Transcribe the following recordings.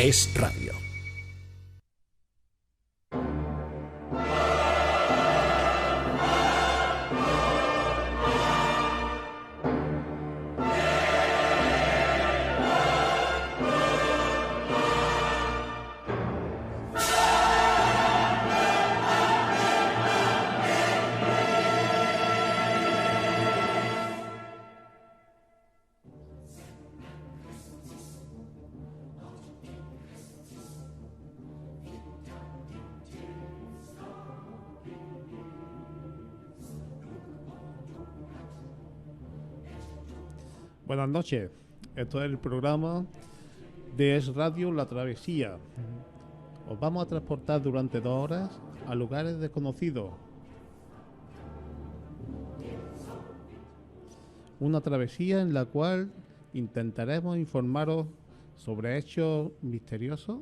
Es Radio. Buenas noches, esto es el programa de Es Radio La Travesía. Os vamos a transportar durante 2 horas a lugares desconocidos. Una travesía en la cual intentaremos informaros sobre hechos misteriosos,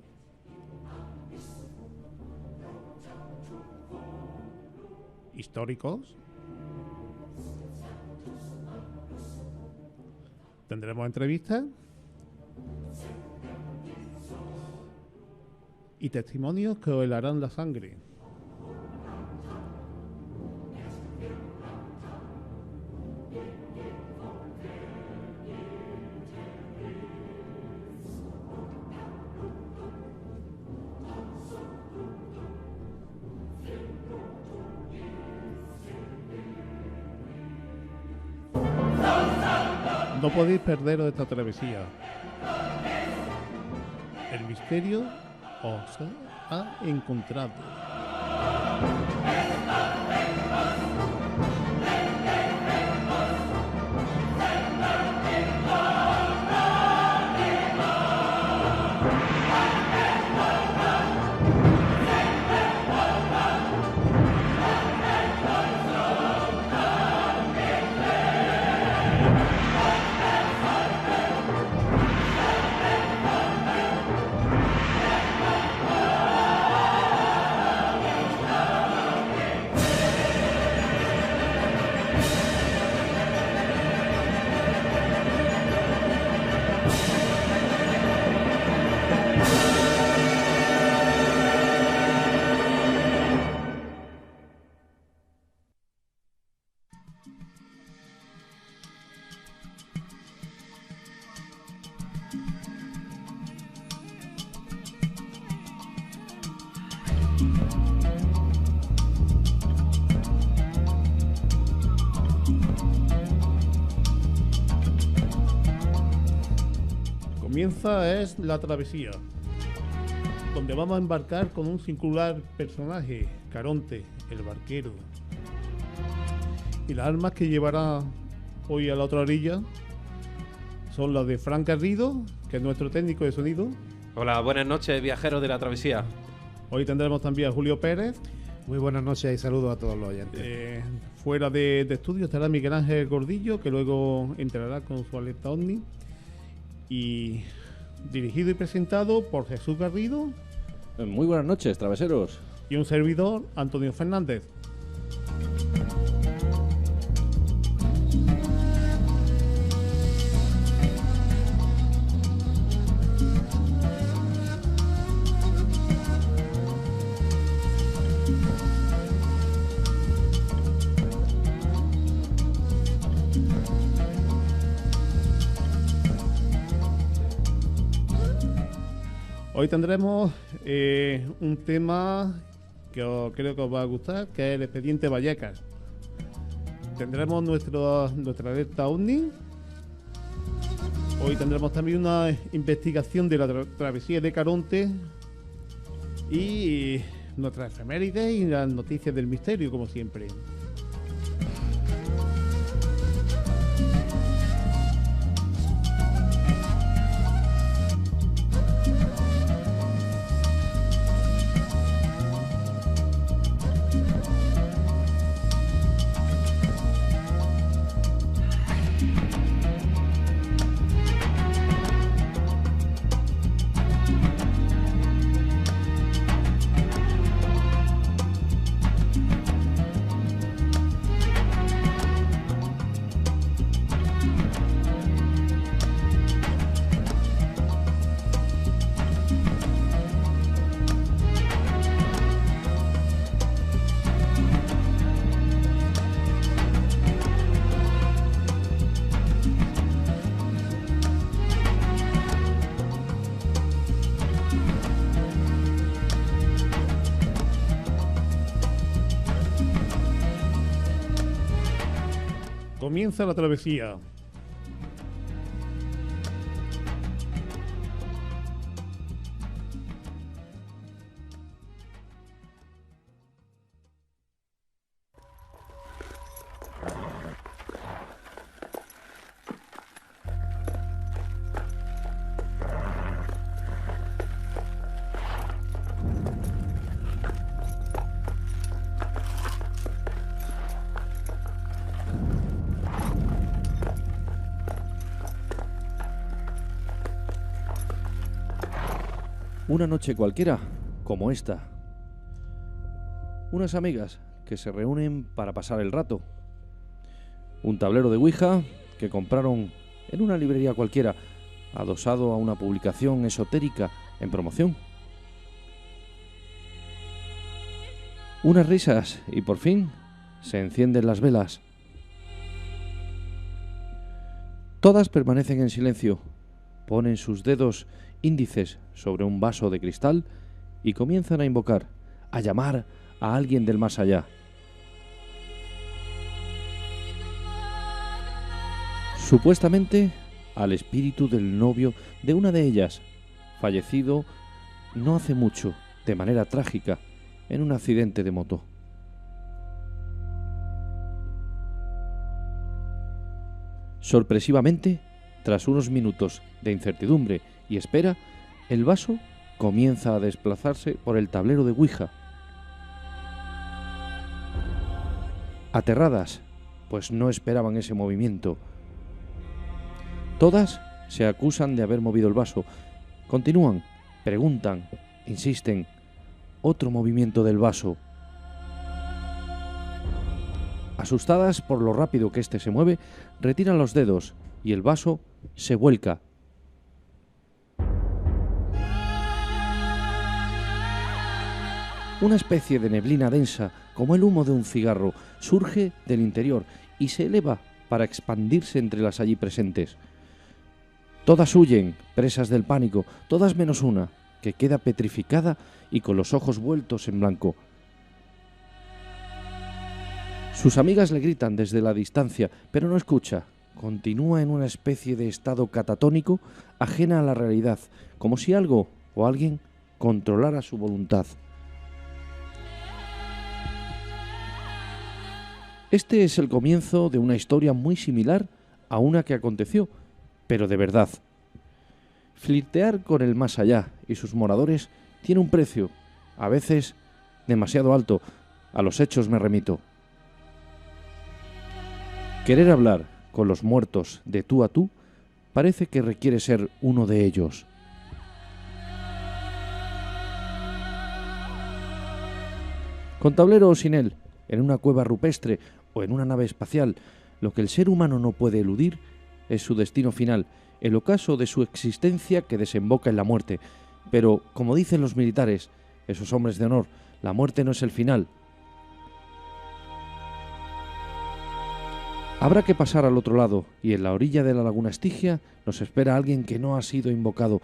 históricos. Tendremos entrevistas y testimonios que os helarán la sangre. No podéis perderos esta travesía. El misterio os ha encontrado. Comienza Es La Travesía, donde vamos a embarcar con un singular personaje, Caronte, el barquero. Y las armas que llevará hoy a la otra orilla son las de Fran Garrido, que es nuestro técnico de sonido. Hola, buenas noches, viajeros de La Travesía. Hoy tendremos también a Julio Pérez. Muy buenas noches y saludos a todos los oyentes. Fuera de estudio estará Miguel Ángel Gordillo, que luego entrará con su alerta OVNI. Y dirigido y presentado por Jesús Garrido. Muy buenas noches, traveseros. Y un servidor, Antonio Fernández. Hoy tendremos un tema que creo que os va a gustar, que es el expediente Vallecas. Tendremos nuestra alerta OVNI. Hoy tendremos también una investigación de la travesía de Caronte y nuestras efemérides y las noticias del misterio, como siempre. Comienza la travesía. Una noche cualquiera, como esta. Unas amigas que se reúnen para pasar el rato. Un tablero de Ouija que compraron en una librería cualquiera, adosado a una publicación esotérica en promoción. Unas risas y por fin se encienden las velas. Todas permanecen en silencio, ponen sus dedos índices sobre un vaso de cristal y comienzan a invocar, a llamar a alguien del más allá. Supuestamente al espíritu del novio de una de ellas, fallecido no hace mucho, de manera trágica, en un accidente de moto. Sorpresivamente, tras unos minutos de incertidumbre y espera, el vaso comienza a desplazarse por el tablero de Ouija. Aterradas, pues no esperaban ese movimiento. Todas se acusan de haber movido el vaso. Continúan, preguntan, insisten. Otro movimiento del vaso. Asustadas por lo rápido que éste se mueve, retiran los dedos y el vaso se vuelca. Una especie de neblina densa, como el humo de un cigarro, surge del interior y se eleva para expandirse entre las allí presentes. Todas huyen, presas del pánico, todas menos una, que queda petrificada y con los ojos vueltos en blanco. Sus amigas le gritan desde la distancia, pero no escucha. Continúa en una especie de estado catatónico, ajena a la realidad, como si algo o alguien controlara su voluntad. Este es el comienzo de una historia muy similar a una que aconteció, pero de verdad. Flirtear con el más allá y sus moradores tiene un precio, a veces demasiado alto. A los hechos me remito. Querer hablar con los muertos de tú a tú parece que requiere ser uno de ellos. Con tablero o sin él, en una cueva rupestre o en una nave espacial, lo que el ser humano no puede eludir es su destino final, el ocaso de su existencia que desemboca en la muerte. Pero, como dicen los militares, esos hombres de honor, la muerte no es el final. Habrá que pasar al otro lado, y en la orilla de la laguna Estigia nos espera alguien que no ha sido invocado.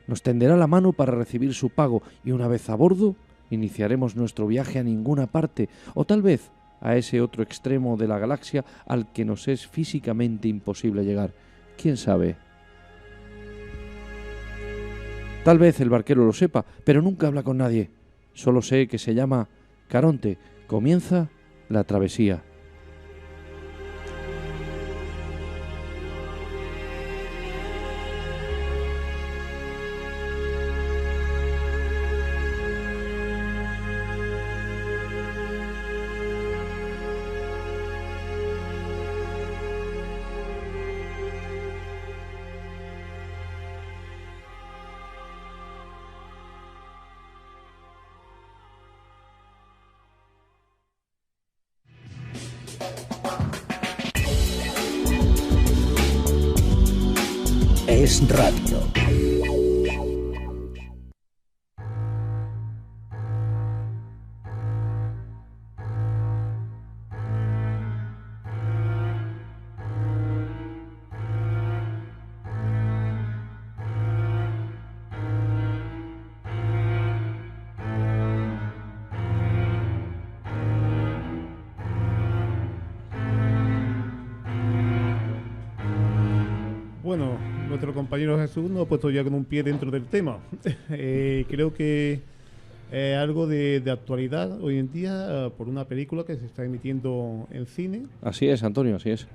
Nos tenderá la mano para recibir su pago, y una vez a bordo, iniciaremos nuestro viaje a ninguna parte, o tal vez a ese otro extremo de la galaxia al que nos es físicamente imposible llegar. ¿Quién sabe? Tal vez el barquero lo sepa, pero nunca habla con nadie. Solo sé que se llama Caronte. Comienza la travesía. Es radio. Bueno, nuestro compañero Jesús nos ha puesto ya con un pie dentro del tema. Creo que es algo de actualidad hoy en día por una película que se está emitiendo en cine. Así es, Antonio, así es.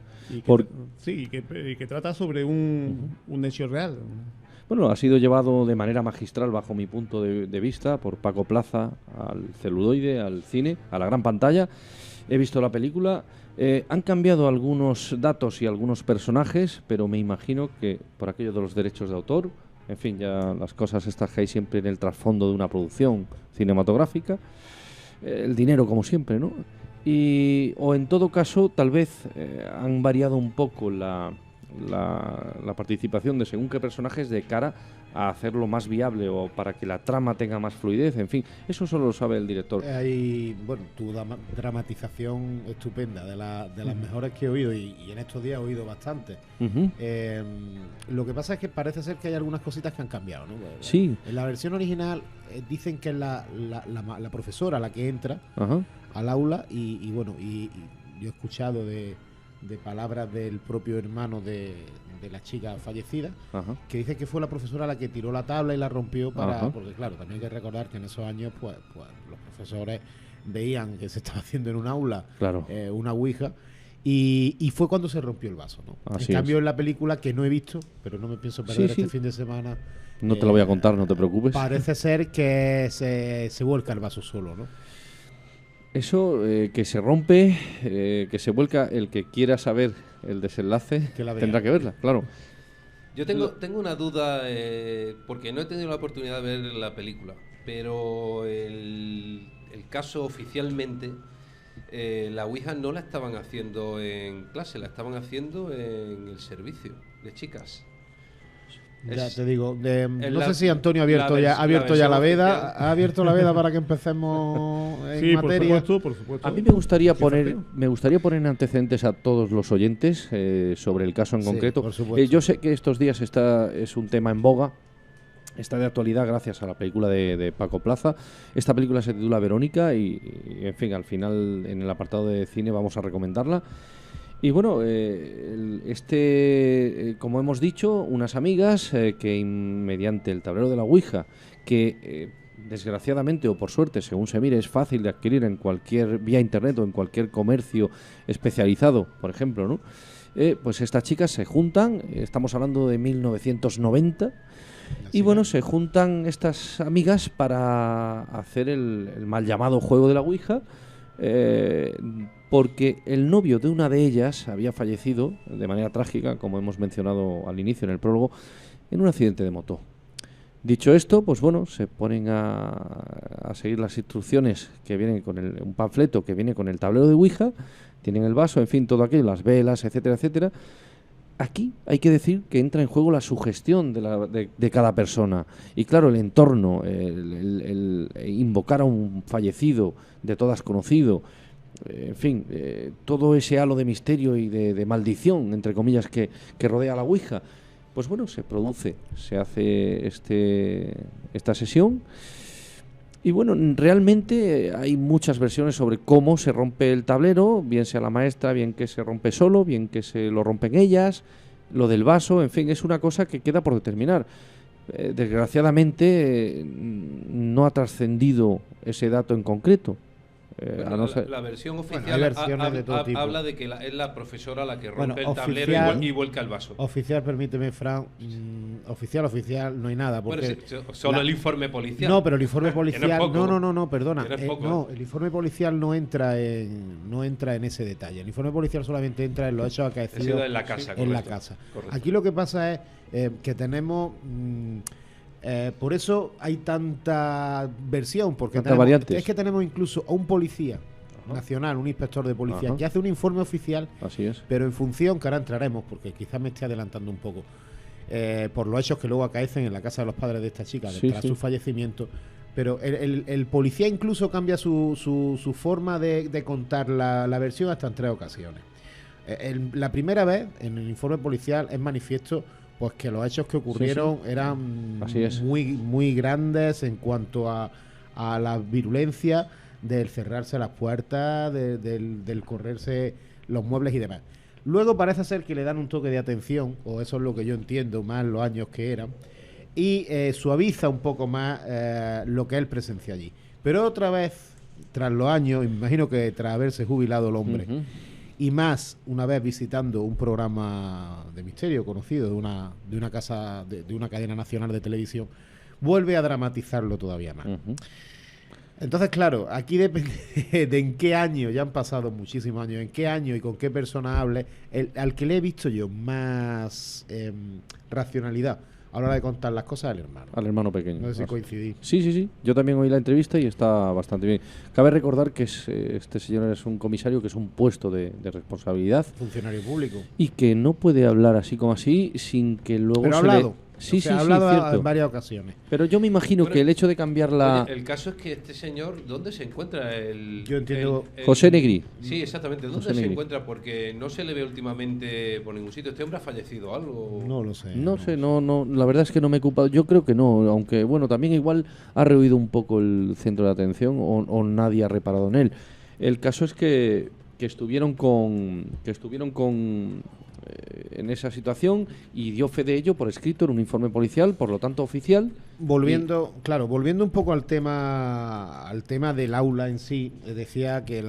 Y que trata sobre un hecho real. Bueno, ha sido llevado de manera magistral, bajo mi punto de vista, por Paco Plaza al celuloide, al cine, a la gran pantalla. He visto la película. Han cambiado algunos datos y algunos personajes, pero me imagino que por aquello de los derechos de autor, en fin, ya las cosas estas que hay siempre en el trasfondo de una producción cinematográfica, el dinero como siempre, ¿no? O en todo caso, tal vez han variado un poco la participación de según qué personajes de cara a hacerlo más viable o para que la trama tenga más fluidez, en fin, eso solo lo sabe el director. Hay, bueno, tu dramatización estupenda, de las mejores que he oído, y en estos días he oído bastante. Lo que pasa es que parece ser que hay algunas cositas que han cambiado, ¿no? Sí. En la versión original dicen que es la profesora la que entra al aula y bueno, y yo he escuchado de palabras del propio hermano de la chica fallecida, que dice que fue la profesora la que tiró la tabla y la rompió porque claro, también hay que recordar que en esos años pues los profesores veían que se estaba haciendo en un aula una ouija y fue cuando se rompió el vaso, ¿no? En cambio en la película, que no he visto, pero no me pienso perder este fin de semana, no te lo voy a contar, no te preocupes, parece ser que se vuelca el vaso solo, ¿no? Eso, que se rompe, que se vuelca, el que quiera saber el desenlace tendrá que verla, claro. Yo tengo una duda, porque no he tenido la oportunidad de ver la película, pero el caso oficialmente, la Ouija no la estaban haciendo en clase, la estaban haciendo en el servicio de chicas. Ya te digo, no sé si Antonio ha abierto ya la veda. ¿Ha abierto la veda para que empecemos en materia? Por supuesto. A mí me gustaría poner antecedentes a todos los oyentes sobre el caso en concreto. Por supuesto. Yo sé que estos días es un tema en boga, está de actualidad gracias a la película de Paco Plaza. Esta película se titula Verónica y en fin, al final en el apartado de cine vamos a recomendarla. Y bueno, como hemos dicho, unas amigas que mediante el tablero de la Ouija, que desgraciadamente o por suerte, según se mire, es fácil de adquirir en cualquier vía internet o en cualquier comercio especializado, por ejemplo, ¿no? Pues estas chicas se juntan, estamos hablando de 1990, y bueno, se juntan estas amigas para hacer el mal llamado juego de la Ouija, porque el novio de una de ellas había fallecido de manera trágica, como hemos mencionado al inicio en el prólogo, en un accidente de moto. Dicho esto, pues bueno, se ponen a seguir las instrucciones que vienen con un panfleto que viene con el tablero de Ouija, tienen el vaso, en fin, todo aquello, las velas, etcétera, etcétera. Aquí hay que decir que entra en juego la sugestión de cada persona. Y claro, el entorno, el invocar a un fallecido de todas conocido, en fin, todo ese halo de misterio y de maldición, entre comillas, que rodea la Ouija. Pues bueno, se hace esta sesión. Y bueno, realmente hay muchas versiones sobre cómo se rompe el tablero, bien sea la maestra, bien que se rompe solo, bien que se lo rompen ellas, lo del vaso, en fin, es una cosa que queda por determinar. Desgraciadamente no ha trascendido ese dato en concreto. Bueno, la versión oficial habla de que es la profesora la que rompe el tablero y vuelca el vaso. Oficial, permíteme, Fran. Oficial, no hay nada. Porque solo el informe policial. No, pero el informe policial. No, perdona. No, el informe policial no entra en ese detalle. El informe policial solamente entra en los hechos acaecidos en la casa. En la casa. Aquí lo que pasa es que tenemos. Por eso hay tanta versión, porque es que tenemos incluso a un policía nacional, un inspector de policía, que hace un informe oficial, así es, pero en función, que ahora entraremos, porque quizás me esté adelantando un poco, por los hechos que luego acaecen en la casa de los padres de esta chica, tras su fallecimiento. Pero el policía incluso cambia su forma de contar la versión hasta en 3 ocasiones. La primera vez, en el informe policial, es manifiesto pues que los hechos que ocurrieron eran muy grandes en cuanto a la virulencia del cerrarse las puertas, del correrse los muebles y demás. Luego parece ser que le dan un toque de atención, o eso es lo que yo entiendo, más los años que eran, y suaviza un poco más lo que él presencia allí. Pero otra vez, tras los años, imagino que tras haberse jubilado el hombre, y más una vez visitando un programa de misterio conocido de una casa, de una cadena nacional de televisión, vuelve a dramatizarlo todavía más. Entonces, claro, aquí depende de en qué año, ya han pasado muchísimos años, en qué año y con qué persona hable, al que le he visto yo más racionalidad a la hora de contar las cosas, al hermano. Al hermano pequeño. No sé si coincidí. Sí. Yo también oí la entrevista y está bastante bien. Cabe recordar que este señor es un comisario, que es un puesto de responsabilidad. Funcionario público. Y que no puede hablar así como así sin que luego Pero se ha hablado. Sí, ha hablado cierto. en varias ocasiones. Pero yo me imagino que el hecho de cambiar la... Oye, el caso es que este señor, ¿dónde se encuentra? Yo entiendo... José Negri. Sí, exactamente. ¿Dónde se encuentra? Porque no se le ve últimamente por ningún sitio. ¿Este hombre ha fallecido o algo? No lo sé. No sé, la verdad es que no me he ocupado. Yo creo que no, aunque bueno, también igual ha rehuido un poco el centro de atención o nadie ha reparado en él. El caso es que estuvieron en esa situación y dio fe de ello por escrito en un informe policial, por lo tanto oficial. Volviendo un poco al tema del aula en sí, decía que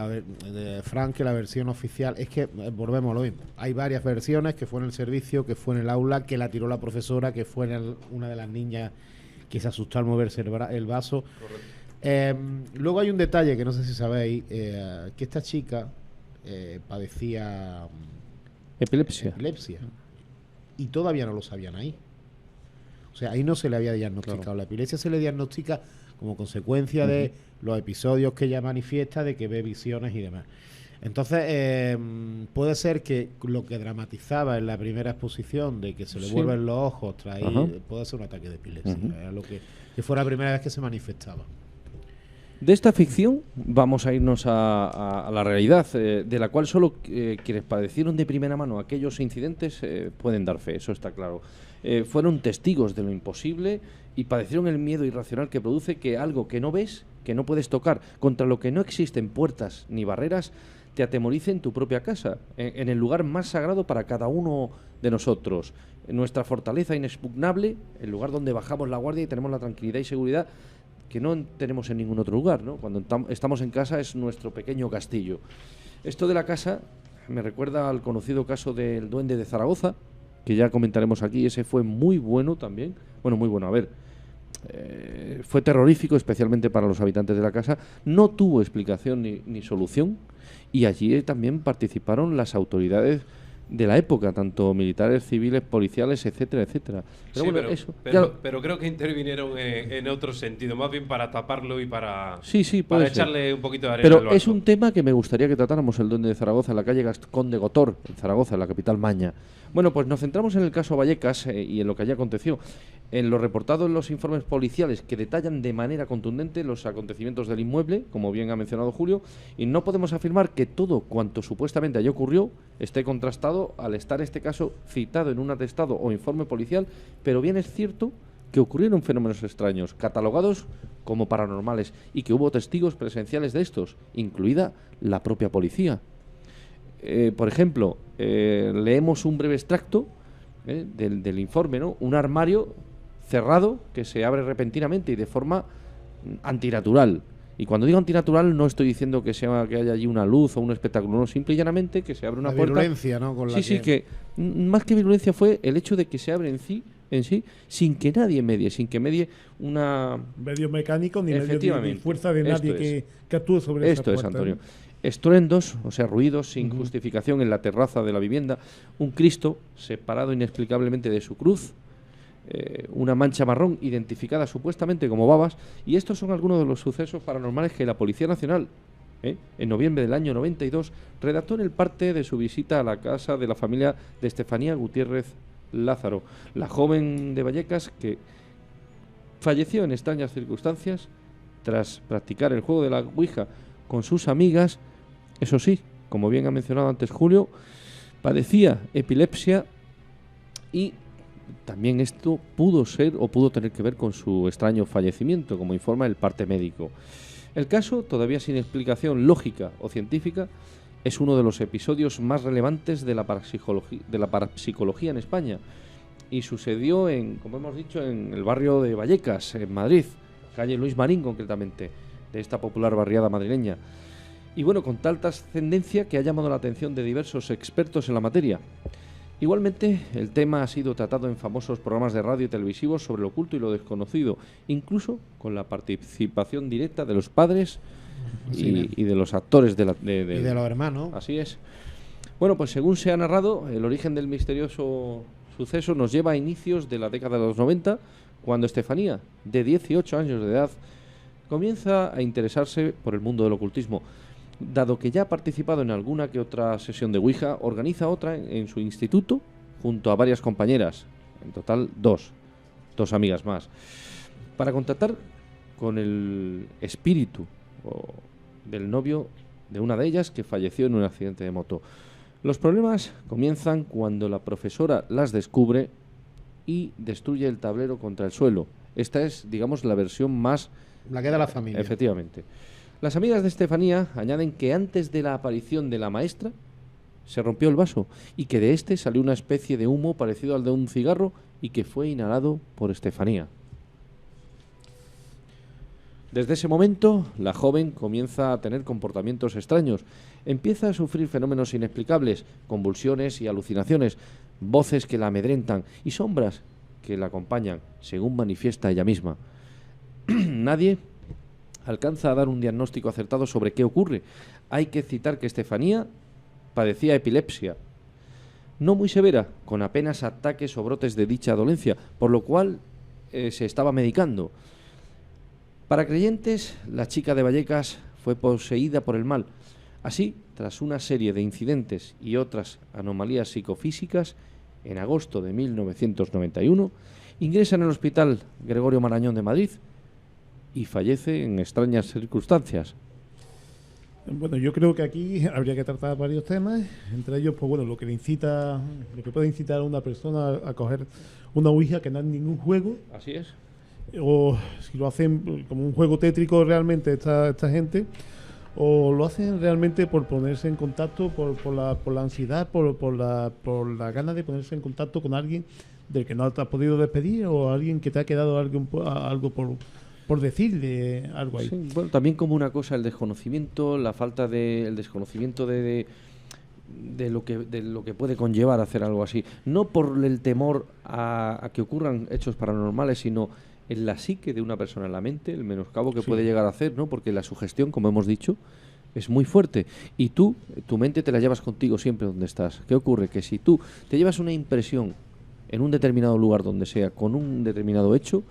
Frank, que la versión oficial es que volvemos a lo mismo. Hay varias versiones, que fue en el servicio, que fue en el aula, que la tiró la profesora, que fue una de las niñas que se asustó al moverse el vaso. Luego hay un detalle que no sé si sabéis, que esta chica padecía epilepsia y todavía no lo sabían ahí. O sea, ahí no se le había diagnosticado. Claro. La epilepsia se le diagnostica como consecuencia de los episodios que ella manifiesta, de que ve visiones y demás. Entonces, puede ser que lo que dramatizaba en la primera exposición, de que se le vuelven los ojos, puede ser un ataque de epilepsia. Era lo que fue la primera vez que se manifestaba. De esta ficción vamos a irnos a la realidad, de la cual solo quienes padecieron de primera mano aquellos incidentes pueden dar fe, eso está claro. Fueron testigos de lo imposible y padecieron el miedo irracional que produce que algo que no ves, que no puedes tocar, contra lo que no existen puertas ni barreras, te atemorice en tu propia casa, en el lugar más sagrado para cada uno de nosotros. Nuestra fortaleza inexpugnable, el lugar donde bajamos la guardia y tenemos la tranquilidad y seguridad que no tenemos en ningún otro lugar, ¿no? Cuando estamos en casa es nuestro pequeño castillo. Esto de la casa me recuerda al conocido caso del Duende de Zaragoza, que ya comentaremos aquí. Ese fue muy bueno también. Bueno, muy bueno, a ver. Fue terrorífico, especialmente para los habitantes de la casa. No tuvo explicación ni solución. Y allí también participaron las autoridades de la época, tanto militares, civiles, policiales, etcétera, etcétera. Pero sí, bueno, pero creo que intervinieron en otro sentido, más bien para taparlo y para echarle un poquito de arena. Pero es un tema que me gustaría que tratáramos, el Duende de Zaragoza, en la calle Gascón de Gotor, en Zaragoza, en la capital maña. Bueno, pues nos centramos en el caso Vallecas y en lo que allí aconteció. En lo reportado en los informes policiales, que detallan de manera contundente los acontecimientos del inmueble, como bien ha mencionado Julio, y no podemos afirmar que todo cuanto supuestamente allí ocurrió esté contrastado al estar este caso citado en un atestado o informe policial, pero bien es cierto que ocurrieron fenómenos extraños, catalogados como paranormales, y que hubo testigos presenciales de estos, incluida la propia policía. Por ejemplo, leemos un breve extracto del informe, ¿no? Un armario cerrado que se abre repentinamente y de forma antinatural. Y cuando digo antinatural no estoy diciendo que haya allí una luz o un espectáculo, no, simple y llanamente que se abre una puerta. Virulencia, ¿no? Que más que virulencia fue el hecho de que se abre en sí sin que nadie medie, sin que medie una... medio mecánico ni medio ni fuerza de nadie que actúe sobre esa puerta. Esto es, Antonio. Estruendos, o sea, ruidos sin justificación en la terraza de la vivienda, un Cristo separado inexplicablemente de su cruz, una mancha marrón identificada supuestamente como babas, y estos son algunos de los sucesos paranormales que la Policía Nacional, en noviembre del año 92, redactó en el parte de su visita a la casa de la familia de Estefanía Gutiérrez Lázaro, la joven de Vallecas que falleció en extrañas circunstancias tras practicar el juego de la Ouija con sus amigas. Eso sí, como bien ha mencionado antes Julio, padecía epilepsia y también esto pudo tener que ver con su extraño fallecimiento, como informa el parte médico. El caso, todavía sin explicación lógica o científica, es uno de los episodios más relevantes de la parapsicología en España y sucedió como hemos dicho, en el barrio de Vallecas, en Madrid, calle Luis Marín concretamente, de esta popular barriada madrileña. Y bueno, con tal trascendencia que ha llamado la atención de diversos expertos en la materia. Igualmente, el tema ha sido tratado en famosos programas de radio y televisivos sobre lo oculto y lo desconocido, incluso con la participación directa de los padres y de los actores y de los hermanos. Así es. Bueno, pues según se ha narrado, el origen del misterioso suceso nos lleva a inicios de la década de los 90, cuando Estefanía, de 18 años de edad, comienza a interesarse por el mundo del ocultismo. Dado que ya ha participado en alguna que otra sesión de Ouija, organiza otra en su instituto junto a varias compañeras, en total dos amigas más, para contactar con el espíritu del novio de una de ellas que falleció en un accidente de moto. Los problemas comienzan cuando la profesora las descubre y destruye el tablero contra el suelo. Esta es, digamos, la versión más... La que da la familia. Efectivamente. Las amigas de Estefanía añaden que antes de la aparición de la maestra se rompió el vaso y que de este salió una especie de humo parecido al de un cigarro y que fue inhalado por Estefanía. Desde ese momento, la joven comienza a tener comportamientos extraños. Empieza a sufrir fenómenos inexplicables, convulsiones y alucinaciones, voces que la amedrentan y sombras que la acompañan, según manifiesta ella misma. Nadie alcanza a dar un diagnóstico acertado sobre qué ocurre. Hay que citar que Estefanía padecía epilepsia, no muy severa, con apenas ataques o brotes de dicha dolencia, por lo cual se estaba medicando. Para creyentes, la chica de Vallecas fue poseída por el mal. Así, tras una serie de incidentes y otras anomalías psicofísicas, en agosto de 1991, ingresa en el Hospital Gregorio Marañón de Madrid y fallece en extrañas circunstancias. Bueno, yo creo que aquí habría que tratar varios temas, entre ellos, pues bueno, lo que puede incitar a una persona a coger una ouija que no es ningún juego. Así es. O si lo hacen como un juego tétrico realmente esta gente, o lo hacen realmente por ponerse en contacto, por la ansiedad, por la gana de ponerse en contacto con alguien del que no te has podido despedir, o alguien que te ha quedado algo por decirle algo ahí. Sí, bueno, también como una cosa el desconocimiento, la falta de el desconocimiento de lo que puede conllevar hacer algo así, no por el temor a que ocurran hechos paranormales, sino en la psique de una persona, en la mente, el menoscabo que puede llegar a hacer, ¿no? Porque la sugestión, como hemos dicho, es muy fuerte y tu mente te la llevas contigo siempre donde estás. ¿Qué ocurre? Que si tú te llevas una impresión en un determinado lugar donde sea, con un determinado hecho,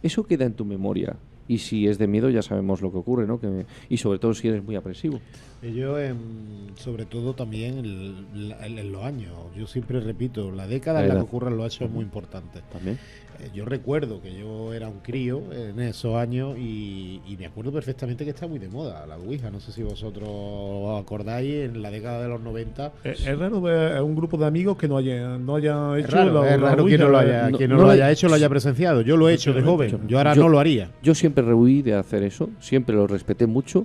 eso queda en tu memoria. Y si es de miedo ya sabemos lo que ocurre, ¿no? Y sobre todo si eres muy aprensivo. Yo, sobre todo también en los años, yo siempre repito, la década en la que ocurren los hechos es muy importante. También. Yo recuerdo que yo era un crío en esos años y me acuerdo perfectamente que está muy de moda la Ouija. No sé si vosotros os acordáis, en la década de los 90. Es raro ver a un grupo de amigos que no haya hecho es raro que no lo haya hecho, lo haya presenciado. Yo lo he hecho de joven, yo ahora no lo haría. Yo siempre rehuí de hacer eso, siempre lo respeté mucho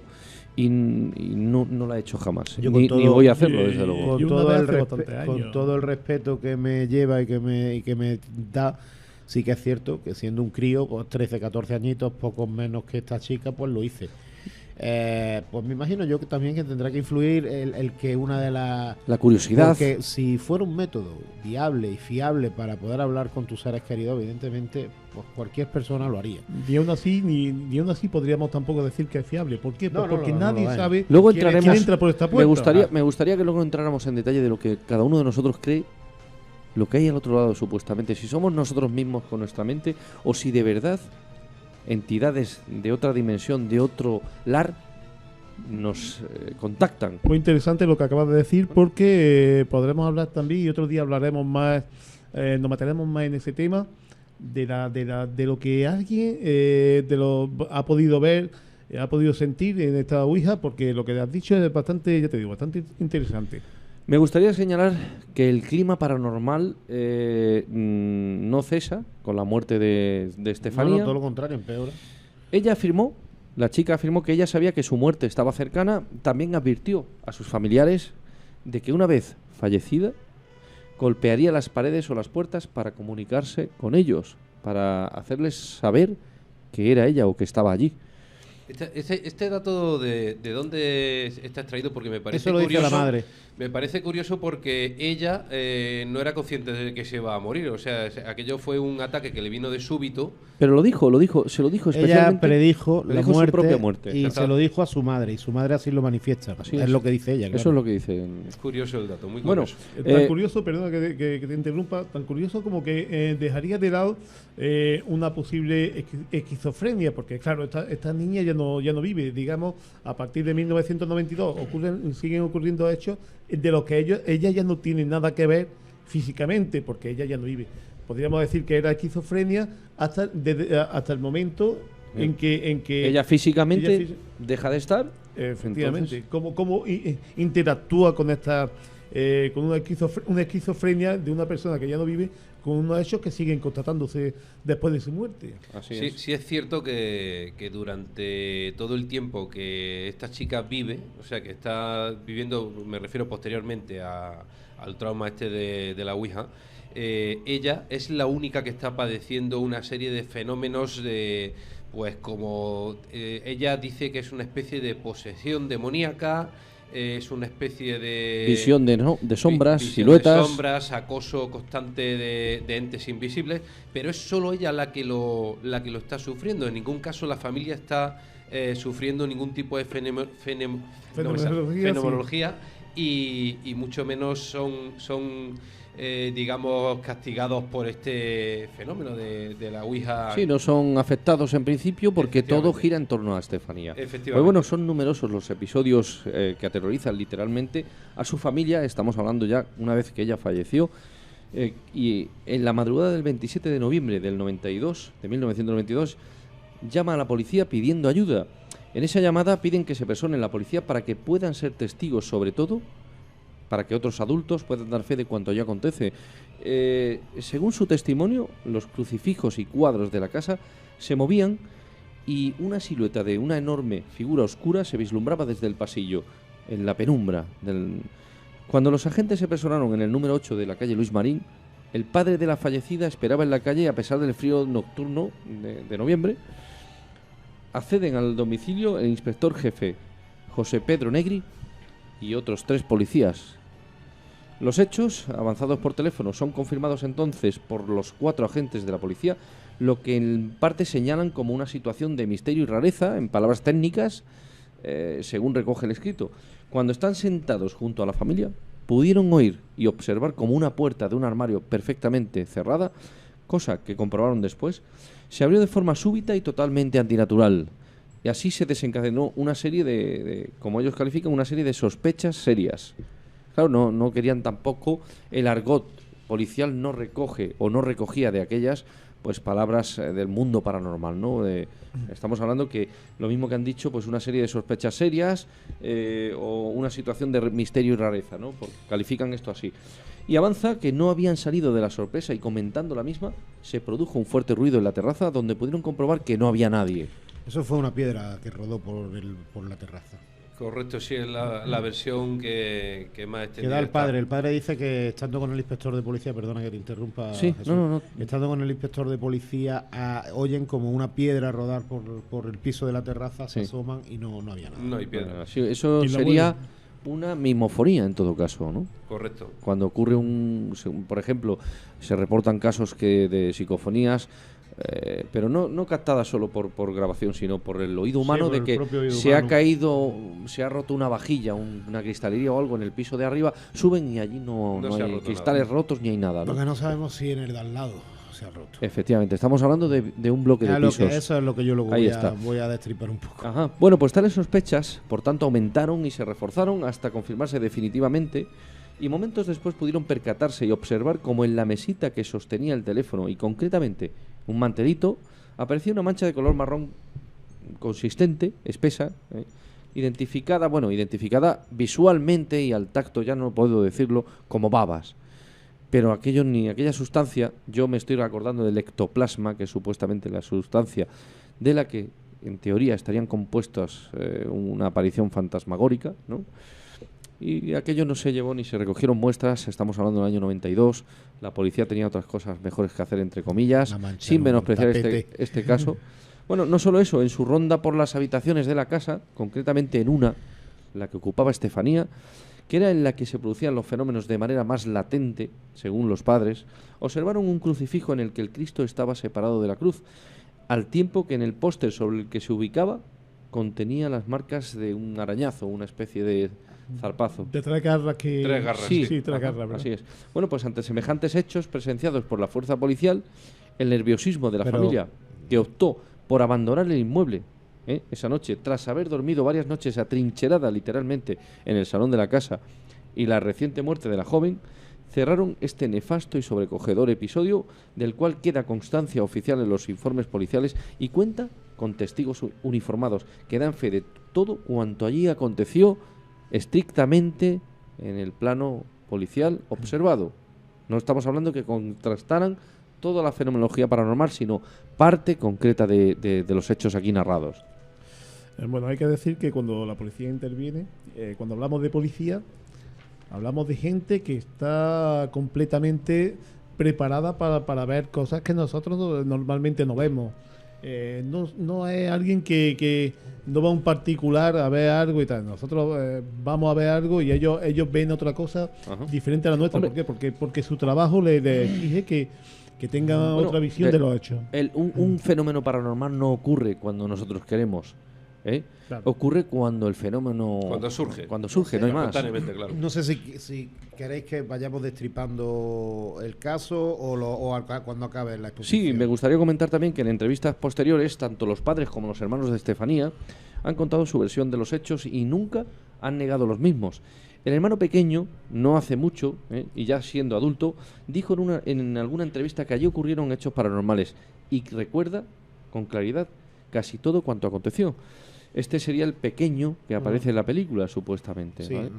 y no lo he hecho jamás. Ni voy a hacerlo, desde luego. Con todo el respeto que me lleva y que me da. Sí que es cierto que siendo un crío, pues 13, 14 añitos, pocos menos que esta chica, pues lo hice. Pues me imagino yo que también que tendrá que influir el que una de las... La curiosidad. Porque si fuera un método viable y fiable para poder hablar con tus seres queridos, evidentemente, pues cualquier persona lo haría. Ni aún así podríamos tampoco decir que es fiable. ¿Por qué? Porque nadie sabe luego quién entra por esta puerta. Me gustaría que luego entráramos en detalle de lo que cada uno de nosotros cree, lo que hay al otro lado supuestamente, si somos nosotros mismos con nuestra mente o si de verdad entidades de otra dimensión, de otro lar, nos contactan. Muy interesante lo que acabas de decir, porque podremos hablar también, y otro día hablaremos más, nos meteremos más en ese tema, de lo que alguien ha podido ver, ha podido sentir en esta Ouija, porque lo que has dicho es bastante, ya te digo, bastante interesante. Me gustaría señalar que el clima paranormal no cesa con la muerte de Estefanía. No, todo lo contrario, empeora. La chica afirmó que ella sabía que su muerte estaba cercana, también advirtió a sus familiares de que una vez fallecida golpearía las paredes o las puertas para comunicarse con ellos, para hacerles saber que era ella o que estaba allí. Este dato de dónde está extraído, porque me parece Eso lo curioso. dice la madre. Me parece curioso porque ella no era consciente de que se iba a morir. O sea, aquello fue un ataque que le vino de súbito. Pero se lo dijo especialmente. Ella predijo la su muerte, propia muerte. y se lo dijo a su madre, y su madre así lo manifiesta. Así es lo que dice ella. Eso claro. es lo que dice. Es curioso el dato, muy Bueno, curioso. Tan curioso, perdona que te interrumpa, tan curioso como que dejaría de lado una posible esquizofrenia, porque claro, esta niña ya no vive, digamos, a partir de 1992 siguen ocurriendo hechos de los que ella ya no tiene nada que ver físicamente, porque ella ya no vive. Podríamos decir que era esquizofrenia hasta el momento en que ella físicamente deja de estar. Efectivamente. Entonces, ¿Cómo interactúa con con una esquizofrenia de una persona que ya no vive, con unos hechos que siguen constatándose después de su muerte? así Sí, es. sí es cierto que durante todo el tiempo que esta chica vive, o sea, que está viviendo, me refiero posteriormente al trauma de la Ouija, ella es la única que está padeciendo una serie de fenómenos de, pues como ella dice que es una especie de posesión demoníaca, es una especie de Visión de sombras, visión siluetas. de sombras, acoso constante de entes invisibles, pero es solo ella la que lo está sufriendo. En ningún caso la familia está sufriendo ningún tipo de fenomenología y mucho menos son digamos, castigados por este fenómeno de la Ouija. Sí, no son afectados en principio porque todo gira en torno a Estefanía. Efectivamente. Pues bueno, son numerosos los episodios que aterrorizan literalmente a su familia. Estamos hablando ya una vez que ella falleció. Y en la madrugada del 27 de noviembre de 1992, llama a la policía pidiendo ayuda. En esa llamada piden que se personen la policía para que puedan ser testigos, sobre todo para que otros adultos puedan dar fe de cuanto allí acontece. Según su testimonio, los crucifijos y cuadros de la casa se movían y una silueta de una enorme figura oscura se vislumbraba desde el pasillo, en la penumbra. Cuando los agentes se personaron en el número 8 de la calle Luis Marín, el padre de la fallecida esperaba en la calle a pesar del frío nocturno de noviembre. Acceden al domicilio el inspector jefe José Pedro Negri y otros 3 policías. Los hechos, avanzados por teléfono, son confirmados entonces por los 4 agentes de la policía, lo que en parte señalan como una situación de misterio y rareza, en palabras técnicas, según recoge el escrito. Cuando están sentados junto a la familia, pudieron oír y observar como una puerta de un armario perfectamente cerrada, cosa que comprobaron después, se abrió de forma súbita y totalmente antinatural. Y así se desencadenó una serie de como ellos califican, una serie de sospechas serias. Claro, no querían tampoco, el argot policial no recoge o no recogía de aquellas pues palabras del mundo paranormal, ¿no? Estamos hablando que lo mismo que han dicho, pues una serie de sospechas serias o una situación de misterio y rareza, ¿no? Porque califican esto así. Y avanza que no habían salido de la sorpresa y comentando la misma, se produjo un fuerte ruido en la terraza donde pudieron comprobar que no había nadie. Eso fue una piedra que rodó por la terraza. Correcto, sí, es la versión que más extendida. Que da el está. padre. El padre dice que estando con el inspector de policía, perdona que te interrumpa, Sí, Jesús, no. estando con el inspector de policía, oyen como una piedra rodar por el piso de la terraza, se asoman y no había nada. No hay piedra. Bueno, sí, eso ¿Y la sería una mimofonía en todo caso, ¿no? Correcto. Cuando ocurre por ejemplo, se reportan casos de psicofonías, pero no captadas solo por grabación, sino por el oído humano, por de el que propio oído se humano. ha caído, se ha roto una vajilla, una cristalería o algo en el piso de arriba, suben y allí no No se ha hay roto cristales nada. rotos ni hay nada, ¿no? Lo que no sabemos si en el de al lado se ha roto. Efectivamente, estamos hablando de un bloque de pisos. Eso es lo que yo luego Ahí está. voy a destripar un poco. Ajá. Bueno, pues tales sospechas, por tanto, aumentaron y se reforzaron hasta confirmarse definitivamente, y momentos después pudieron percatarse y observar como en la mesita que sostenía el teléfono, y concretamente un mantelito, aparecía una mancha de color marrón consistente, espesa, identificada identificada visualmente y al tacto, ya no puedo decirlo, como babas. Pero aquella sustancia, yo me estoy acordando del ectoplasma, que es supuestamente la sustancia de la que en teoría estarían compuestas una aparición fantasmagórica, ¿no? Y aquello no se llevó ni se recogieron muestras. Estamos hablando del año 92. La policía tenía otras cosas mejores que hacer, entre comillas, sin menospreciar este caso. Bueno, no solo eso, en su ronda por las habitaciones de la casa, concretamente en una, la que ocupaba Estefanía, que era en la que se producían los fenómenos de manera más latente, según los padres, observaron un crucifijo en el que el Cristo estaba separado de la cruz, al tiempo que en el póster sobre el que se ubicaba contenía las marcas de un arañazo, una especie de zarpazo. De 3 garras que... 3 garras, sí. sí. 3 garras, ¿verdad? Así es. Bueno, pues ante semejantes hechos presenciados por la fuerza policial, el nerviosismo de la familia, que optó por abandonar el inmueble esa noche, tras haber dormido varias noches atrincherada literalmente en el salón de la casa, y la reciente muerte de la joven, cerraron este nefasto y sobrecogedor episodio, del cual queda constancia oficial en los informes policiales y cuenta con testigos uniformados que dan fe de todo cuanto allí aconteció estrictamente en el plano policial observado. No estamos hablando que contrastaran toda la fenomenología paranormal, sino parte concreta de los hechos aquí narrados. Bueno, hay que decir que cuando la policía interviene, cuando hablamos de policía, hablamos de gente que está completamente preparada para ver cosas que nosotros normalmente no vemos. No es alguien que no va a un particular a ver algo y tal. Nosotros vamos a ver algo y ellos ven otra cosa diferente a la nuestra. Hombre. ¿Por qué? Porque su trabajo le exige que tenga otra visión de los hechos. Un fenómeno paranormal no ocurre cuando nosotros queremos. Claro. Ocurre cuando el fenómeno... Cuando surge, no hay más. Claro. No sé si queréis que vayamos destripando el caso o cuando acabe la exposición. Sí, me gustaría comentar también que en entrevistas posteriores, tanto los padres como los hermanos de Estefanía han contado su versión de los hechos y nunca han negado los mismos. El hermano pequeño, no hace mucho, y ya siendo adulto, dijo en alguna entrevista que allí ocurrieron hechos paranormales y recuerda con claridad casi todo cuanto aconteció. Este sería el pequeño que aparece en la película, supuestamente. Sí, ¿vale?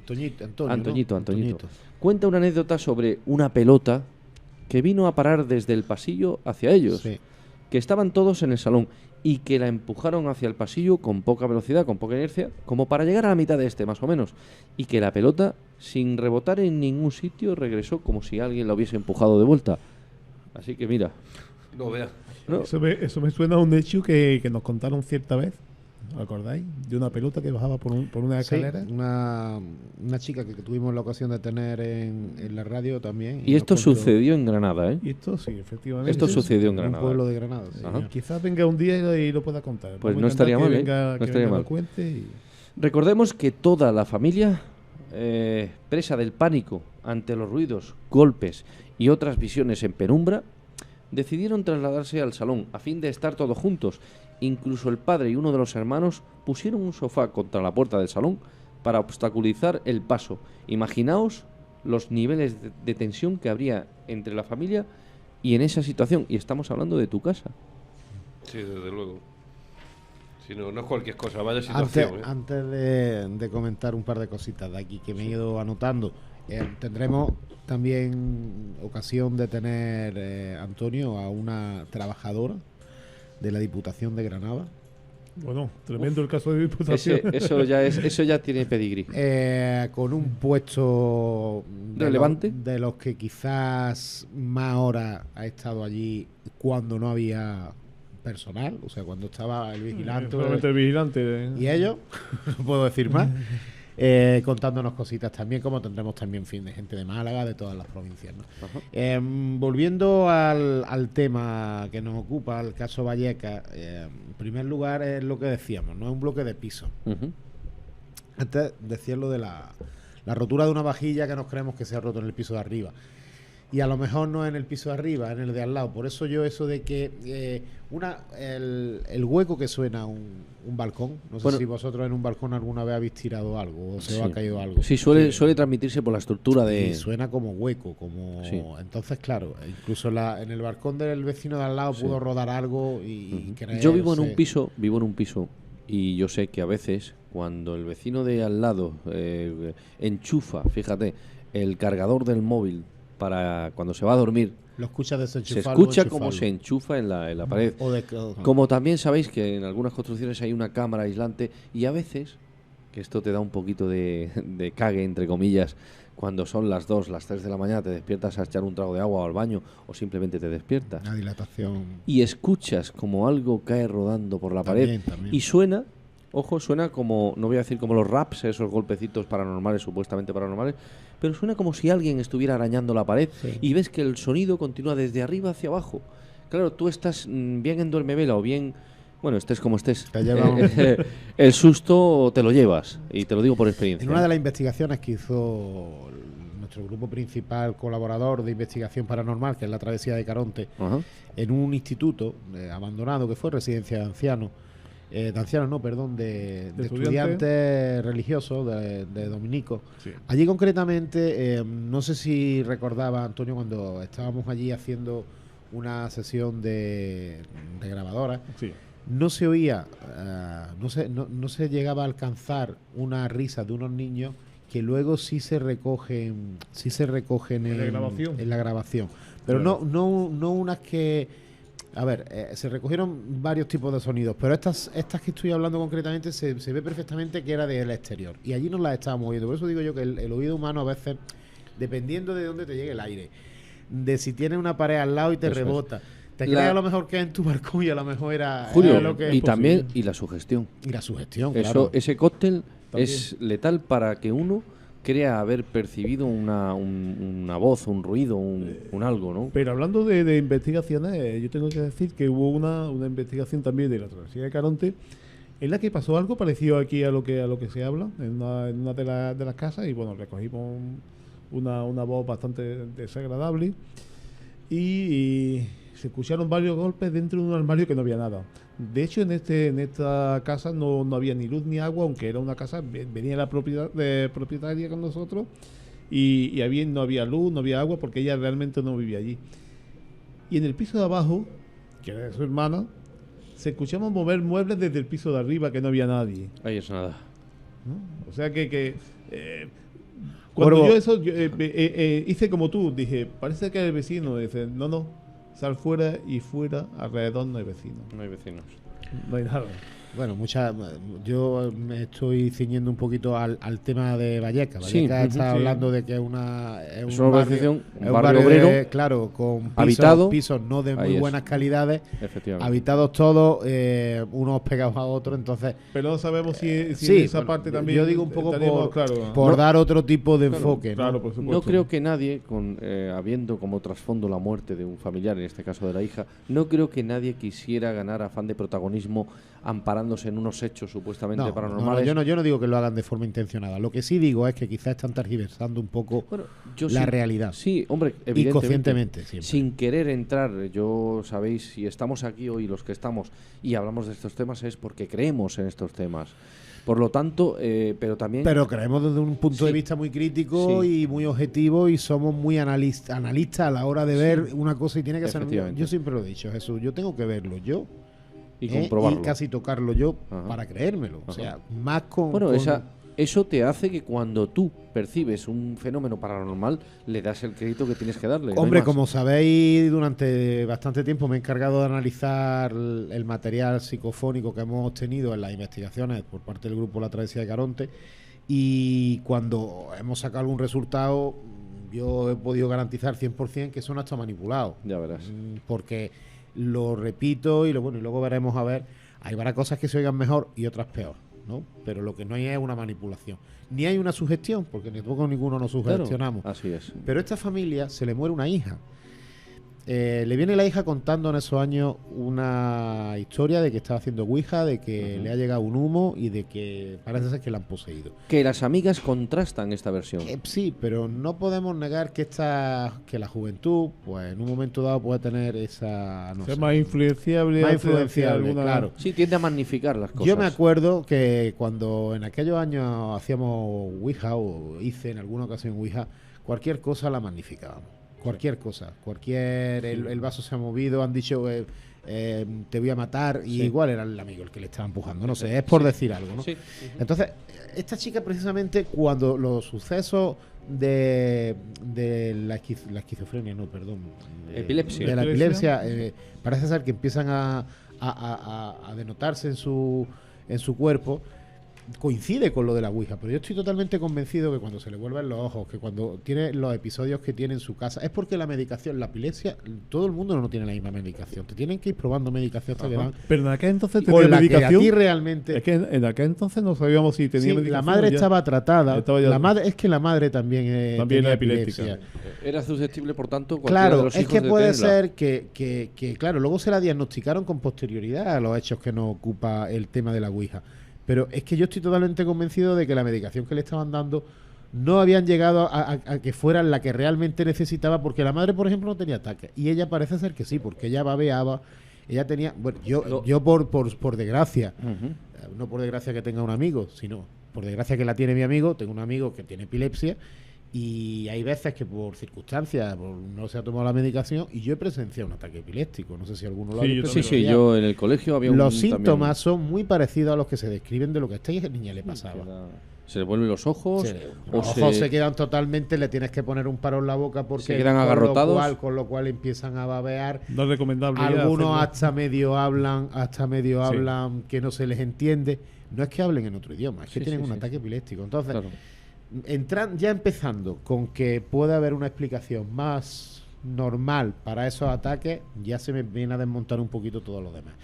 Antoñito. Cuenta una anécdota sobre una pelota que vino a parar desde el pasillo hacia ellos, que estaban todos en el salón y que la empujaron hacia el pasillo con poca velocidad, con poca inercia, como para llegar a la mitad de este, más o menos, y que la pelota, sin rebotar en ningún sitio, regresó como si alguien la hubiese empujado de vuelta. Así que mira. No vea. ¿No? Eso me suena a un hecho que nos contaron cierta vez. ¿Acordáis? De una pelota que bajaba por una escalera. Una chica que tuvimos la ocasión de tener en la radio también. Y esto sucedió en Granada, ¿eh? Y esto sí, efectivamente. Esto sucedió en Granada. un pueblo de Granada. Sí. Quizás venga un día y lo pueda contar. Pues no estaría mal, no estaría mal. Recordemos que toda la familia, presa del pánico ante los ruidos, golpes y otras visiones en penumbra, decidieron trasladarse al salón a fin de estar todos juntos. Incluso el padre y uno de los hermanos pusieron un sofá contra la puerta del salón para obstaculizar el paso. Imaginaos los niveles de tensión que habría entre la familia y en esa situación. Y estamos hablando de tu casa. Sí, desde luego. Si no, no es cualquier cosa, vaya situación. Antes de comentar un par de cositas de aquí que me he ido anotando, tendremos también ocasión de tener, Antonio, a una trabajadora de la Diputación de Granada. Bueno, tremendo el caso de Diputación. Eso ya tiene pedigrí. Con un puesto relevante, de los que quizás más horas ha estado allí cuando no había personal, o sea, cuando estaba el vigilante. El vigilante. Y ellos, no puedo decir más. Contándonos cositas también, como tendremos también fin de gente de Málaga, de todas las provincias, ¿no? Volviendo al tema que nos ocupa, el caso Vallecas, en primer lugar es lo que decíamos, no es un bloque de piso. Antes decías lo de la rotura de una vajilla que nos creemos que se ha roto en el piso de arriba. Y a lo mejor no en el piso de arriba, en el de al lado. Por eso yo eso de que el hueco que suena un balcón, no sé si vosotros en un balcón alguna vez habéis tirado algo o se os ha caído algo. Sí, suele transmitirse por la estructura de... Y suena como hueco, como... Sí. Entonces, claro, incluso en el balcón del vecino de al lado pudo rodar algo y Yo vivo en un piso y yo sé que a veces cuando el vecino de al lado enchufa, fíjate, el cargador del móvil para cuando se va a dormir, lo escucha desenchufarlo, se escucha como se enchufa en la pared. Como también sabéis que en algunas construcciones hay una cámara aislante y a veces que esto te da un poquito de cague, entre comillas, cuando son las 2, las 3 de la mañana, te despiertas a echar un trago de agua o al baño, o simplemente te despiertas. Una dilatación. Y escuchas como algo cae rodando por la pared. También. Y suena, ojo, suena como, no voy a decir como los raps, esos golpecitos paranormales, supuestamente paranormales, pero suena como si alguien estuviera arañando la pared. Sí. Y ves que el sonido continúa desde arriba hacia abajo. Claro, tú estás bien en duermevela o bien... Bueno, estés como estés. Te lleva El susto te lo llevas, y te lo digo por experiencia. En una de las investigaciones que hizo nuestro grupo principal colaborador de investigación paranormal, que es la Travesía de Caronte, Ajá. en un instituto abandonado que fue residencia de ancianos, de estudiantes religiosos, de dominicos. Sí. Allí concretamente, no sé si recordaba, Antonio, cuando estábamos allí haciendo una sesión de grabadora, Sí. no se oía, no se llegaba a alcanzar una risa de unos niños que luego sí se recogen En la grabación. en la grabación. Pero Claro. no unas que... A ver, se recogieron varios tipos de sonidos, pero estas que estoy hablando concretamente se ve perfectamente que era del exterior. Y allí nos las estábamos oyendo. Por eso digo yo que el oído humano a veces, dependiendo de dónde te llegue el aire, de si tienes una pared al lado y te Eso es. rebota, te crees a lo mejor que es en tu balcón y a lo mejor era Julio, lo que es y también posible. y la sugestión. Y la sugestión, Eso, claro. ese cóctel También. es letal para que uno crea haber percibido una voz, un ruido, un algo, ¿no? Pero hablando de investigaciones, yo tengo que decir que hubo una investigación también de la Travesía de Caronte en la que pasó algo parecido aquí a lo que se habla en una de las casas, y bueno, recogimos una voz bastante desagradable y se escucharon varios golpes dentro de un armario que no había nada. De hecho, en esta casa no había ni luz ni agua, aunque era una casa, venía la propietaria con nosotros, y no había luz, no había agua, porque ella realmente no vivía allí. Y en el piso de abajo, que era de su hermana, se escuchaban mover muebles desde el piso de arriba, que no había nadie, Ahí es nada. ¿no? O sea que cuando Cuervo. yo eso hice como tú, dije, parece que el vecino. Dice, no, sal fuera, y fuera, alrededor no hay vecinos, No hay vecinos. no hay nada. Bueno, yo me estoy ciñendo un poquito al tema de Vallecas. Sí, Vallecas está sí. hablando de que es Es un una barrio, urbanización, un es un barrio barrio obrero, claro, con habitado. pisos no de Ahí muy es. buenas calidades, Efectivamente. habitados todos, unos pegados a otros, entonces Pero no sabemos si sí, en esa bueno, parte yo también digo un poco estaríamos, claro, por No. dar otro tipo de enfoque, ¿no? claro, por supuesto. No creo que nadie, habiendo como trasfondo la muerte de un familiar, en este caso de la hija, no creo que nadie quisiera ganar afán de protagonismo amparándose en unos hechos supuestamente No, paranormales. yo no digo que lo hagan de forma intencionada. Lo que sí digo es que quizás están tergiversando un poco Bueno, yo la sí- realidad. Sí, hombre, evidentemente. Inconscientemente, siempre. Sin querer entrar, yo sabéis, si estamos aquí hoy los que estamos y hablamos de estos temas es porque creemos en estos temas. Por lo tanto, pero también... Pero creemos desde un punto de Sí. vista muy crítico Sí. y muy objetivo, y somos muy analistas a la hora de ver una cosa, y tiene que ser... Efectivamente. Yo siempre lo he dicho, Jesús, yo tengo que verlo yo y comprobarlo. y casi tocarlo yo Ajá. para creérmelo. O Ajá. sea, más con... Bueno, con- eso te hace que cuando tú percibes un fenómeno paranormal, le das el crédito que tienes que darle. no hay Hombre, más. como sabéis, durante bastante tiempo me he encargado de analizar el material psicofónico que hemos obtenido en las investigaciones por parte del grupo La Travesía de Caronte, y cuando hemos sacado algún resultado, yo he podido garantizar 100% que eso no está manipulado. Ya verás. Porque lo repito y luego veremos, a ver, hay varias cosas que se oigan mejor y otras peor, ¿no? Pero lo que no hay es una manipulación, ni hay una sugestión, porque ni tampoco ninguno nos Claro, sugestionamos. así es. Pero a esta familia se le muere una hija. Le viene la hija contando en esos años una historia de que estaba haciendo ouija, de que le ha llegado un humo y de que parece ser que la han poseído. Que las amigas contrastan esta versión. Sí, pero no podemos negar que que la juventud, pues en un momento dado puede tener esa... no Ser sé, más influenciable, más hacia influenciable, alguna- claro. Sí, tiende a magnificar las cosas. Yo me acuerdo que cuando en aquellos años hacíamos ouija, o hice en alguna ocasión ouija, cualquier cosa la magnificábamos. Cualquier cosa, el vaso se ha movido, han dicho te voy a matar, y Sí. igual era el amigo el que le estaba empujando, no sé, es por decir algo, ¿no? Sí. Entonces, esta chica precisamente cuando los sucesos de la esquizofrenia, no, perdón, Epilepsia. de la epilepsia, parece ser que empiezan a denotarse en su cuerpo, coincide con lo de la Ouija, pero yo estoy totalmente convencido que cuando se le vuelven los ojos, que cuando tiene los episodios que tiene en su casa, es porque la medicación, la epilepsia, todo el mundo no tiene la misma medicación. Te tienen que ir probando medicación hasta que van. Pero en aquel entonces Con tenía la medicación. que a ti realmente. Es que en aquel entonces no sabíamos si tenía Sí, medicación. la madre o ya. estaba tratada. Estaba ya- La madre, es que la madre también, También tenía era epiléptica. Era susceptible, por tanto, cualquiera de Claro, los es hijos que de puede tenerla. ser que, claro, luego se la diagnosticaron con posterioridad a los hechos que nos ocupa el tema de la Ouija. Pero es que yo estoy totalmente convencido de que la medicación que le estaban dando no habían llegado a que fuera la que realmente necesitaba, porque la madre, por ejemplo, no tenía ataques. Y ella parece ser que sí, porque ella babeaba, ella tenía... Bueno, yo por desgracia, no por desgracia que tenga un amigo, sino por desgracia que la tiene mi amigo, tengo un amigo que tiene epilepsia, y hay veces que por circunstancias no se ha tomado la medicación y yo he presenciado un ataque epiléptico. No sé si alguno lo ha Sí, visto. yo Sí, también. sí, yo en el colegio había Los un síntomas son muy parecidos a los que se describen de lo que a esta niña le pasaba. Se le vuelven los ojos, Los ojos se quedan totalmente, le tienes que poner un paro en la boca porque Se quedan agarrotados. con lo cual empiezan a babear. No es recomendable. ya Algunos hacerlo. hasta medio Sí. hablan que no se les entiende. No es que hablen en otro idioma, es que Sí, tienen sí, un sí, ataque epiléptico. Entonces, claro. ya empezando con que puede haber una explicación más normal para esos ataques, ya se me viene a desmontar un poquito todo lo demás.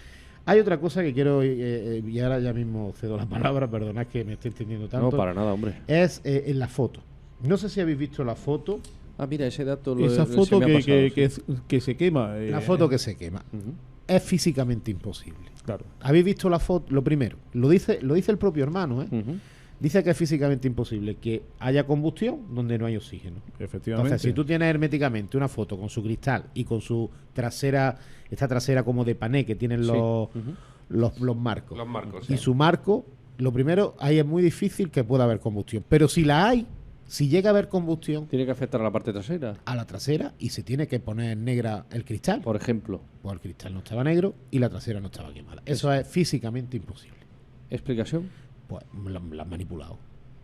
Hay otra cosa que quiero, y ahora ya mismo cedo la palabra, perdonad que me esté entendiendo tanto, No, para nada, hombre. es en la foto. No sé si habéis visto la foto, Ah, mira, ese dato Esa se foto me ha que, pasado, que, sí. que se quema. la foto que se quema. Ujú. Es físicamente imposible. Claro. ¿Habéis visto la foto? Lo primero, lo dice el propio hermano, ¿eh? Ujú. Dice que es físicamente imposible que haya combustión donde no hay oxígeno. Efectivamente. Entonces, si tú tienes herméticamente una foto con su cristal y con su trasera, esta trasera como de pané que tienen Sí. los Ujú. marcos, Los marcos. y sí. su marco, lo primero, ahí es muy difícil que pueda haber combustión. Pero si la hay, si llega a haber combustión Tiene que afectar a la parte trasera, a la trasera y se tiene que poner negra el cristal, por ejemplo. pues el cristal no estaba negro y la trasera no estaba quemada. Eso es físicamente imposible. ¿Explicación? Pues la han manipulado.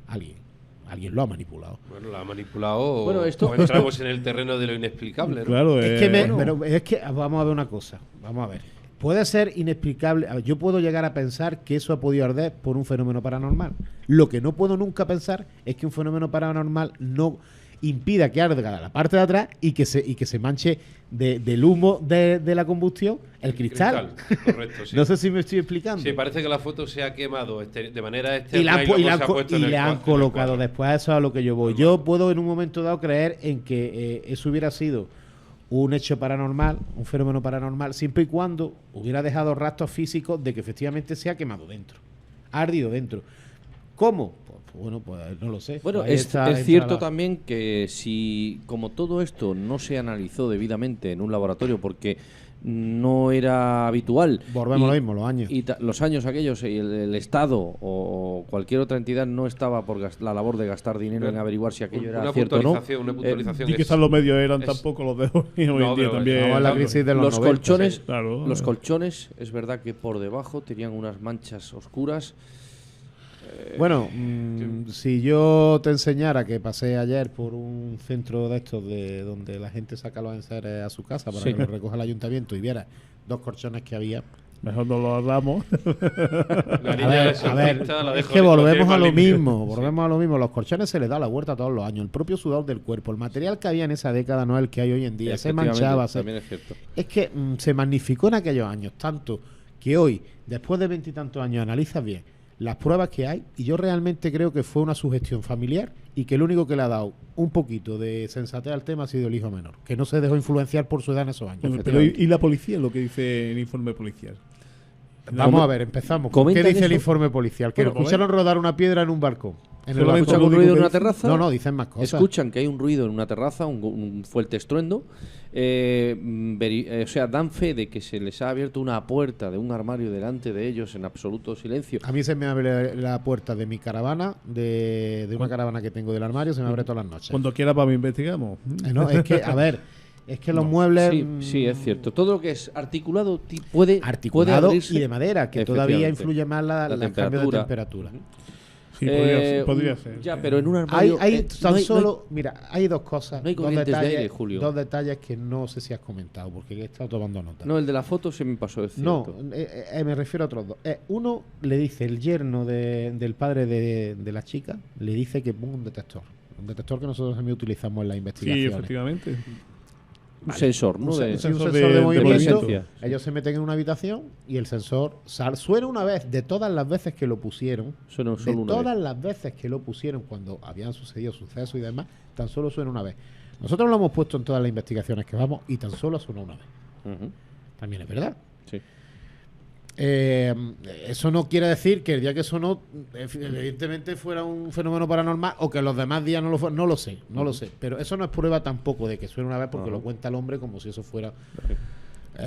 Alguien lo ha manipulado. Bueno, la ha manipulado. Bueno, esto- o entramos en el terreno de lo inexplicable, ¿no? Claro, Es que vamos a ver una cosa. Vamos a ver. Puede ser inexplicable. A ver, yo puedo llegar a pensar que eso ha podido arder por un fenómeno paranormal. Lo que no puedo nunca pensar es que un fenómeno paranormal no impida que arda la parte de atrás y que se manche del humo de la combustión el cristal. Correcto, sí. No sé si me estoy explicando. Sí, parece que la foto se ha quemado de manera y externa y, luego se ha co- puesto y en el le han cuadro, en el colocado cuadro. después. A eso es a lo que yo voy. Yo puedo en un momento dado creer en que eso hubiera sido un hecho paranormal, un fenómeno paranormal, siempre y cuando hubiera dejado rastros físicos de que efectivamente se ha quemado dentro, ha ardido dentro. ¿Cómo? Pues bueno, pues no lo sé. Bueno, Ahí es entra cierto la- también que si, como todo esto no se analizó debidamente en un laboratorio porque no era habitual. Volvemos a lo mismo, los años. Y los años aquellos, y el Estado o cualquier otra entidad no estaba por la labor de gastar dinero en averiguar si aquello era Una cierto o no. puntualización, una puntualización Y es- quizás los medios eran es- tampoco los de hoy. Hoy en No, día pero también. Vamos a la crisis de los 90, colchones, sí. Claro. los colchones, es verdad que por debajo tenían unas manchas oscuras. Bueno, si yo te enseñara que pasé ayer por un centro de estos de donde la gente saca los enseres a su casa para Sí. que los recoja el ayuntamiento y viera dos colchones que había. Mejor no lo hablamos. La niña A ver, exorcista la es dejo- que lo volvemos tiene a lo más limpio. mismo, volvemos a lo mismo. Los colchones se les da la vuelta todos los años. El propio sudor del cuerpo, el material que había en esa década no es el que hay hoy en día. Se Efectivamente, manchaba. también es cierto. Es que se magnificó en aquellos años, tanto que hoy, después de 20 y tantos años, analizas bien las pruebas que hay y yo realmente creo que fue una sugestión familiar y que el único que le ha dado un poquito de sensatez al tema ha sido el hijo menor, que no se dejó influenciar por su edad en esos años. Bueno, pero ¿y la policía? Lo que dice el informe policial. Vamos a ver, empezamos. ¿Qué comentan dice el eso. informe policial? Que Bueno, escucharon rodar una piedra en un balcón. En el Solamente balcón. ¿Escuchan un lo ruido en único una que terraza? No, dicen más cosas. Escuchan que hay un ruido en una terraza, un fuerte estruendo. O sea, dan fe de que se les ha abierto una puerta de un armario delante de ellos en absoluto silencio. A mí se me abre la puerta de mi caravana, de una caravana que tengo del armario, se me abre todas las noches. Cuando quiera, para investigamos. No, es que, a ver, es que los muebles Sí, sí, es cierto. Todo lo que es articulado puede articulado abrirse. y de madera, que todavía Efectivamente. influye más La los cambios de temperatura. temperatura. Sí, podría ser. Ya, pero en un armario... Mira, hay dos cosas, no hay corrientes de aire, Julio. dos detalles que no sé si has comentado, porque he estado tomando nota. No, el de la foto se me pasó, es cierto. No, me refiero a otros dos. Uno le dice, el yerno del padre de la chica, le dice que ponga un detector. Un detector que nosotros también utilizamos en las Sí, investigaciones. efectivamente. Un sensor, ¿no? Un de sensor de movimiento. presencia. Ellos se meten en una habitación y el sensor suena una vez. De todas las veces que lo pusieron, Suena solo una todas vez. las veces que lo pusieron cuando habían sucedido sucesos y demás, tan solo suena una vez. Nosotros lo hemos puesto en todas las investigaciones que vamos y tan solo suena una vez. Ujú. También es verdad. Sí. Eso no quiere decir que el día que sonó evidentemente fuera un fenómeno paranormal o que los demás días no lo fueran. No lo sé, no lo sé. Pero eso no es prueba tampoco de que suene una vez porque lo cuenta el hombre como si eso fuera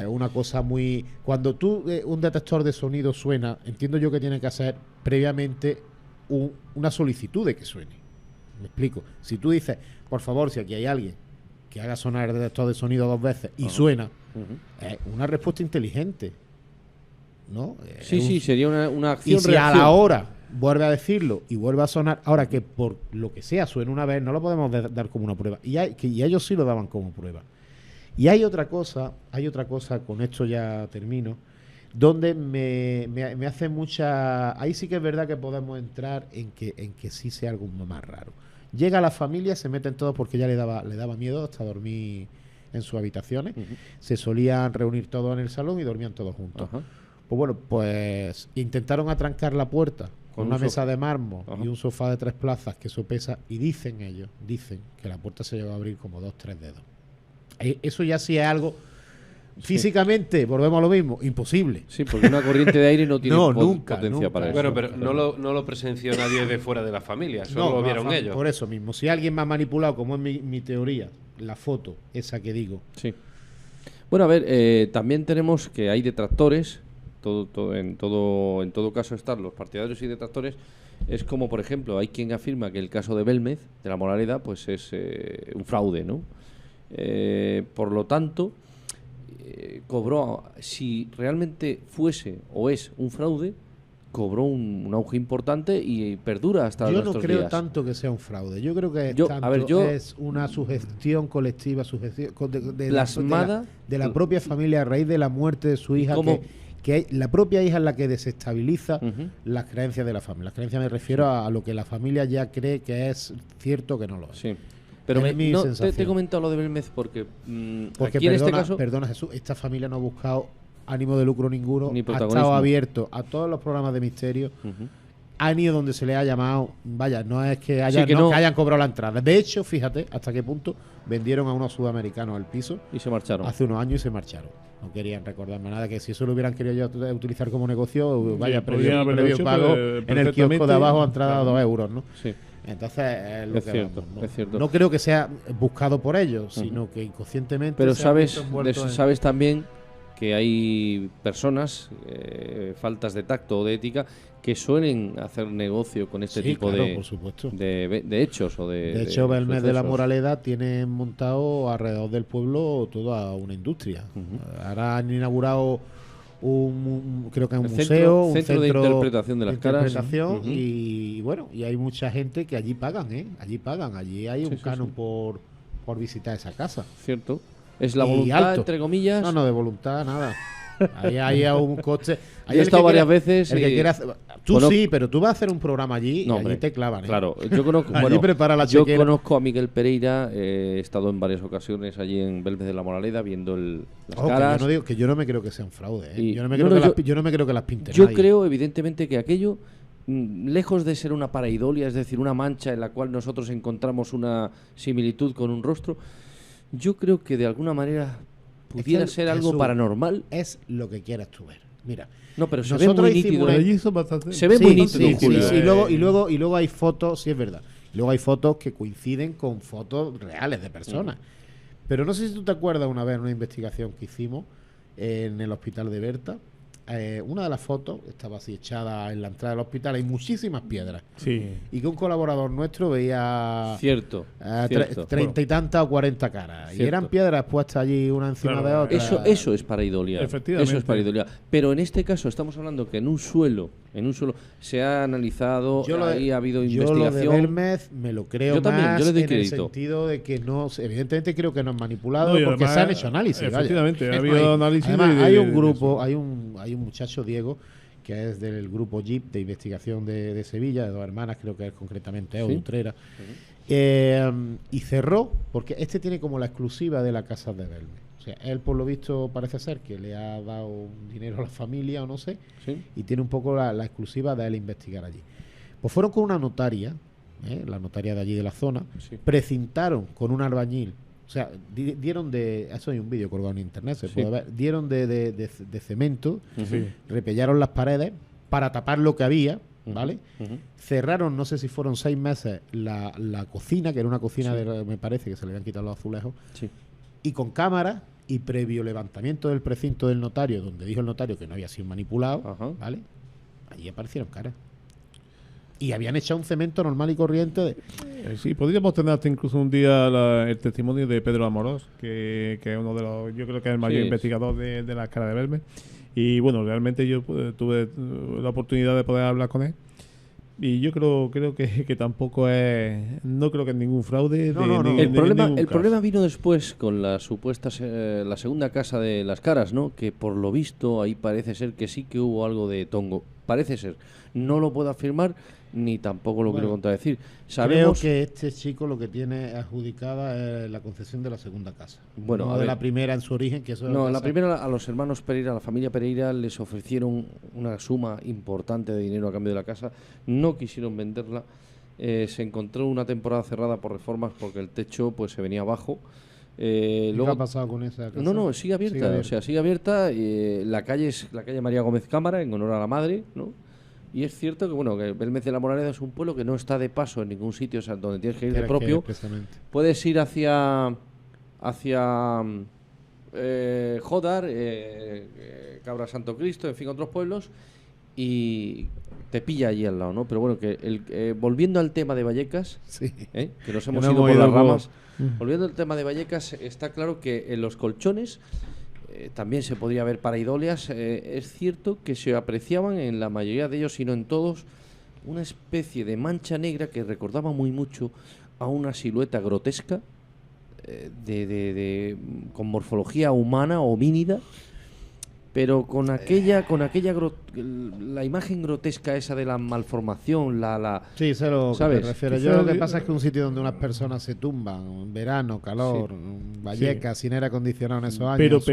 una cosa muy... Cuando tú un detector de sonido suena, entiendo yo que tiene que hacer previamente una solicitud de que suene. Me explico. Si tú dices, por favor, si aquí hay alguien que haga sonar el detector de sonido 2 veces y suena, es una respuesta inteligente, ¿no? Sí, sería una acción y si a la hora vuelve a decirlo y vuelve a sonar, ahora que por lo que sea suene una vez, no lo podemos dar como una prueba. Y ellos sí lo daban como prueba. Y hay otra cosa, con esto ya termino, donde me hace mucha... Ahí sí que es verdad que podemos entrar en que sí sea algo más raro. Llega la familia, se meten todos porque ya le daba miedo hasta dormir en sus habitaciones. Se solían reunir todos en el salón y dormían todos juntos. Pues bueno, pues intentaron atrancar la puerta con una mesa de mármol y un sofá de 3 plazas que sopesa, y dicen que la puerta se llegó a abrir como 2-3 dedos. Eso ya sí es algo físicamente, volvemos a lo mismo, imposible. Sí, porque una corriente de aire no tiene nunca para eso. Bueno, pero no lo presenció nadie de fuera de la familia, solo lo vieron ellos. Por eso mismo, si alguien me ha manipulado, como es mi teoría, la foto, esa que digo. Sí. Bueno, a ver, también tenemos que hay detractores, en todo caso están los partidarios y detractores. Es como, por ejemplo, hay quien afirma que el caso de Belmez, de la Moraleda, pues es un fraude, ¿no? Por lo tanto, cobró, si realmente fuese o es un fraude, cobró un auge importante y perdura hasta nuestros días. Yo no creo tanto que sea un fraude. Yo creo que es una sugestión colectiva, plasmada de la propia familia a raíz de la muerte de su hija, que la propia hija es la que desestabiliza las creencias de la familia. Las creencias me refiero a lo que la familia ya cree que es cierto, que no lo es. Sí. Pero te he comentado lo de Belmez porque aquí en este caso... Perdona, Jesús, esta familia no ha buscado ánimo de lucro ninguno, ni ha estado abierto a todos los programas de misterio, han ido donde se les ha llamado, vaya, no es que hayan cobrado la entrada. De hecho, fíjate hasta qué punto vendieron a unos sudamericanos al piso y se marcharon hace unos años y se marcharon. No querían recordarme nada, que si eso lo hubieran querido yo utilizar como negocio, vaya, previo pago en el kiosco de abajo, entrada a 2 euros, ¿no? Sí. Entonces es cierto, vamos, es cierto. No creo que sea buscado por ellos, sino que inconscientemente. Pero sabes también que hay personas, faltas de tacto o de ética, que suelen hacer negocio con este tipo por supuesto. de hechos o de hecho, Belmez de la sucesos. Moraleda tienen montado alrededor del pueblo toda una industria. Ahora han inaugurado creo que es un museo, un centro de interpretación de las caras. Y bueno, y hay mucha gente que allí pagan, allí hay un canon por visitar esa casa. Cierto. Es la voluntad, entre comillas. No, de voluntad, nada. Ahí hay un coche. Yo he estado varias veces. El que quiera hacer, sí, pero tú vas a hacer un programa allí y allí te clavan. Claro, yo conozco, yo conozco a Miguel Pereira, he estado en varias ocasiones allí en Belmez de la Moraleda viendo las caras. Yo no me creo que sea un fraude. Yo no me creo que las pinten. Yo creo, evidentemente, que aquello, lejos de ser una pareidolia, es decir, una mancha en la cual nosotros encontramos una similitud con un rostro, yo creo que de alguna manera pudiera ser algo paranormal. Es lo que quieras tú ver. Mira, no, pero se ve muy nítido. Se ve muy nítido. Y luego hay fotos, sí es verdad. Luego hay fotos que coinciden con fotos reales de personas. Pero no sé si tú te acuerdas una vez en una investigación que hicimos en el hospital de Berta. Una de las fotos estaba así echada en la entrada del hospital, hay muchísimas piedras. Sí. Y que un colaborador nuestro veía 30 y tantas o 40 caras. Cierto. Y eran piedras puestas allí una encima de otra. Eso es pareidolia. Efectivamente. Eso es pareidolia. Pero en este caso estamos hablando que en un suelo En un solo. Se ha analizado, ha habido investigación. Yo lo de Belmez me lo creo yo también, más yo le doy en crédito. el sentido de que no, evidentemente creo que no es manipulado, No, y porque además, se han hecho análisis. efectivamente, vaya. ha habido análisis. Además, de hay un de grupo, eso. hay un muchacho, Diego, que es del grupo JIP de investigación de Sevilla, de 2 hermanas, creo que es concretamente, o de Utrera. Y cerró, porque este tiene como la exclusiva de la casa de Belmez. O sea, él por lo visto parece ser que le ha dado dinero a la familia o no sé, y tiene un poco la exclusiva de él investigar allí. Pues fueron con una notaria, la notaria de allí de la zona, precintaron con un albañil, o sea, dieron de, eso hay un vídeo colgado en internet, se puede ver, dieron de cemento, repellaron las paredes para tapar lo que había, ¿vale? Cerraron, no sé si fueron 6 meses, la cocina, que era una cocina, me parece que se le habían quitado los azulejos, y con cámaras y previo levantamiento del precinto del notario, donde dijo el notario que no había sido manipulado, ¿vale? Allí aparecieron caras. Y habían echado un cemento normal y corriente. Sí, podríamos tener hasta incluso un día el testimonio de Pedro Amorós, que es uno de los, yo creo que es el mayor investigador de la cara de Belmez. Y bueno, realmente yo tuve la oportunidad de poder hablar con él. Y yo creo que tampoco es, no creo que es ningún fraude. El problema vino después con la supuesta, la segunda casa de las caras, ¿no? Que por lo visto ahí parece ser que sí que hubo algo de tongo. Parece ser. No lo puedo afirmar ni tampoco lo quiero contradecir. Sabemos creo que este chico lo que tiene adjudicada es la concesión de la segunda casa. Bueno, no de la primera en su origen, que eso no, la primera a los hermanos Pereira, a la familia Pereira, les ofrecieron una suma importante de dinero a cambio de la casa. No quisieron venderla. Se encontró una temporada cerrada por reformas porque el techo pues se venía abajo. Luego, ¿qué ha pasado con esa casa? No, sigue abierta. O sea, sigue abierta. La calle es la calle María Gómez Cámara, en honor a la madre, ¿no? Y es cierto que bueno, que Belmez de la Moraleda es un pueblo que no está de paso en ningún sitio, o sea, donde tienes que ir de propio. Puedes ir hacia Jodar, Cabra Santo Cristo, en fin, otros pueblos, y te pilla allí al lado, ¿no? Pero bueno, que volviendo al tema de Vallecas, que nos hemos ido por las ramas, volviendo al tema de Vallecas, está claro que en los colchones también se podría ver pareidoleas. Es cierto que se apreciaban en la mayoría de ellos, si no en todos, una especie de mancha negra que recordaba muy mucho a una silueta grotesca con morfología humana o homínida, pero con aquella la imagen grotesca esa de la malformación, sí, sé lo ¿sabes? que te refieres. Yo lo que pasa es que un sitio donde unas personas se tumban, en verano, calor, Vallecas, sin aire acondicionado en esos años,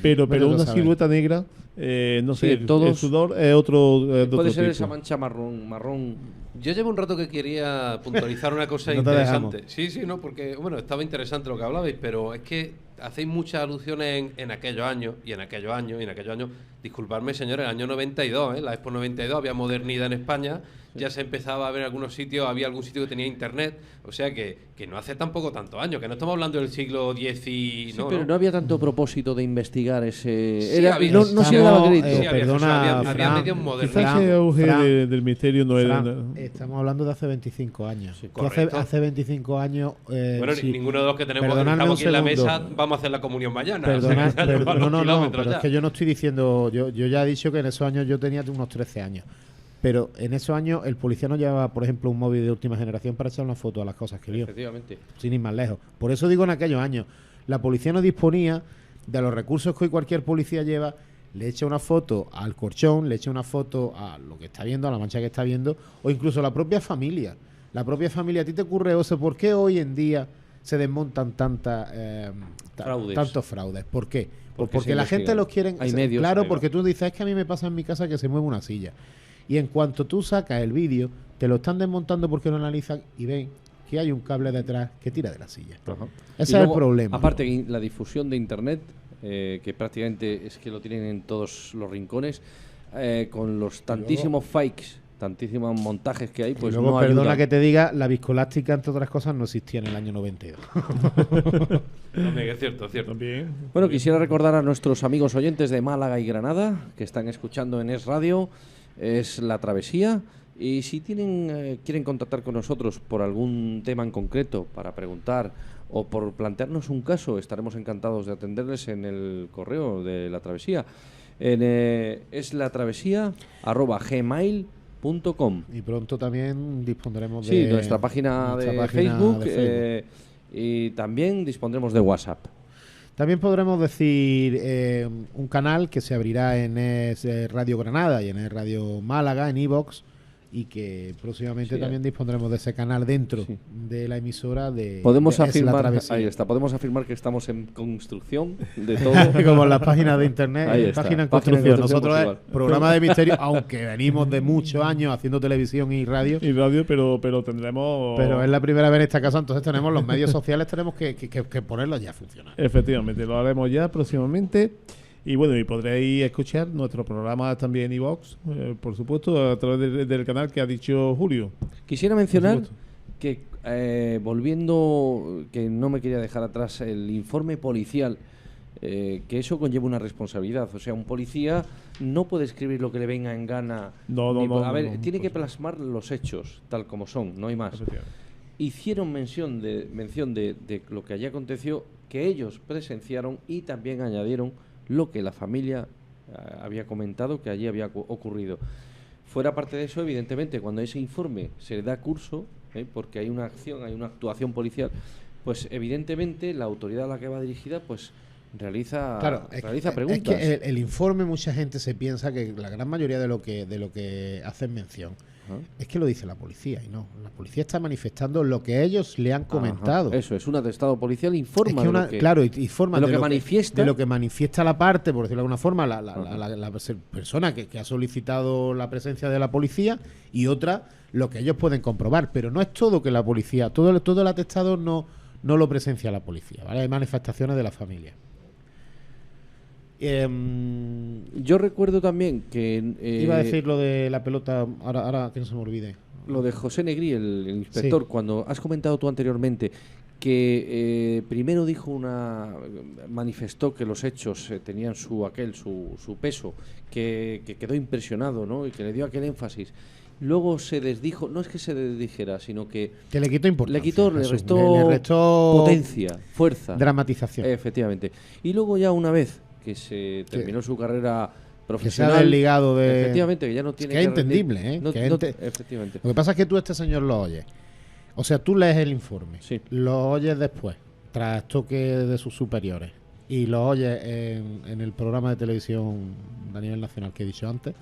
pero una silueta negra, no sé, el sudor es otro puede ser tipo. Esa mancha marrón. Yo llevo un rato que quería puntualizar una cosa interesante. Sí, no, porque bueno, estaba interesante lo que hablabais, pero es que hacéis muchas alusiones en aquellos años, y en aquellos años, disculpadme señores, el año 92, la Expo 92, había modernidad en España, ya se empezaba a ver algunos sitios, había algún sitio que tenía internet, o sea que no hace tampoco tantos años, que no estamos hablando del siglo X y... pero no había tanto propósito de investigar ese... Sí, no se le daba crédito. Había medios modernos. Quizás ese auge del misterio no era... Estamos hablando de hace 25 años. Sí, hace 25 años... bueno, ninguno de los que tenemos estamos aquí en la mesa vamos a hacer la comunión mañana. Pero es que yo no estoy diciendo... Yo ya he dicho que en esos años yo tenía unos 13 años. Pero en esos años el policía no llevaba, por ejemplo, un móvil de última generación para echar una foto a las cosas que vio. Efectivamente. Sin ir más lejos. Por eso digo en aquellos años. La policía no disponía de los recursos que hoy cualquier policía lleva. Le echa una foto al colchón, le echa una foto a lo que está viendo, a la mancha que está viendo, o incluso a la propia familia. La propia familia. ¿A ti te ocurre eso? ¿Por qué hoy en día se desmontan tantos fraudes? ¿Por qué? Porque la gente los quiere... Hay medios. Claro, porque tú dices, es que a mí me pasa en mi casa que se mueve una silla. Y en cuanto tú sacas el vídeo, te lo están desmontando porque lo analizan y ven que hay un cable detrás que tira de la silla. Ese es el problema. Aparte, la difusión de Internet, que prácticamente es que lo tienen en todos los rincones, con los tantísimos fakes, tantísimos montajes que hay, pues luego, no perdona ayuda. que te diga, la viscolástica, entre otras cosas, no existía en el año 92. También es cierto. Bueno, quisiera recordar a nuestros amigos oyentes de Málaga y Granada, que están escuchando en Es Radio, es La Travesía, y si quieren contactar con nosotros por algún tema en concreto, para preguntar o por plantearnos un caso, estaremos encantados de atenderles en el correo de La Travesía. Es la travesía @gmail.com. Y pronto también dispondremos Sí, de nuestra página de Facebook, y también dispondremos de WhatsApp. También podremos decir un canal que se abrirá en Radio Granada y en Radio Málaga, en iVox, y que próximamente también dispondremos de ese canal dentro de la emisora podemos afirmar, ahí está, podemos afirmar que estamos en construcción de todo. Como en las páginas de internet, página en construcción. Nosotros pues es programa de misterio, aunque venimos de muchos años haciendo televisión y radio. Pero tendremos... Pero es la primera vez en esta casa, entonces tenemos los medios sociales, tenemos que ponerlos ya a funcionar. Efectivamente, lo haremos ya próximamente. Y bueno, y podréis escuchar nuestro programa también en iVox, por supuesto, a través del canal que ha dicho Julio. Quisiera mencionar que, volviendo, que no me quería dejar atrás, el informe policial, que eso conlleva una responsabilidad. O sea, un policía no puede escribir lo que le venga en gana. Tiene que plasmar los hechos tal como son, no hay más. Hicieron mención de lo que allí aconteció, que ellos presenciaron, y también añadieron lo que la familia había comentado que allí había ocurrido. Fuera parte de eso, evidentemente, cuando ese informe se le da curso, porque hay una acción, hay una actuación policial, pues evidentemente la autoridad a la que va dirigida pues realiza preguntas. Es que el informe, mucha gente se piensa que la gran mayoría de lo que hacen mención es que lo dice la policía, y no. La policía está manifestando lo que ellos le han comentado. Eso es un atestado policial, informa informa de lo que manifiesta. De lo que manifiesta la parte, por decirlo de alguna forma, la persona que ha solicitado la presencia de la policía, y otra, lo que ellos pueden comprobar. Pero no es todo que la policía, todo el atestado no lo presencia la policía, ¿vale? Hay manifestaciones de la familia. Yo recuerdo también que... iba a decir lo de la pelota, ahora que no se me olvide. Lo de José Negrí, el inspector, cuando has comentado tú anteriormente que primero manifestó que los hechos tenían su peso, que quedó impresionado, ¿no? Y que le dio aquel énfasis. Luego se desdijo, no es que se desdijera, sino que le quitó importancia. Le restó potencia, fuerza. Dramatización. Efectivamente. Y luego ya una vez que se terminó su carrera profesional, que se ha desligado de... Efectivamente, que ya no tiene que es entendible, efectivamente. Lo que pasa es que tú este señor lo oyes. O sea, tú lees el informe, lo oyes después, tras toque de sus superiores, y lo oyes en el programa de televisión a nivel nacional que he dicho antes,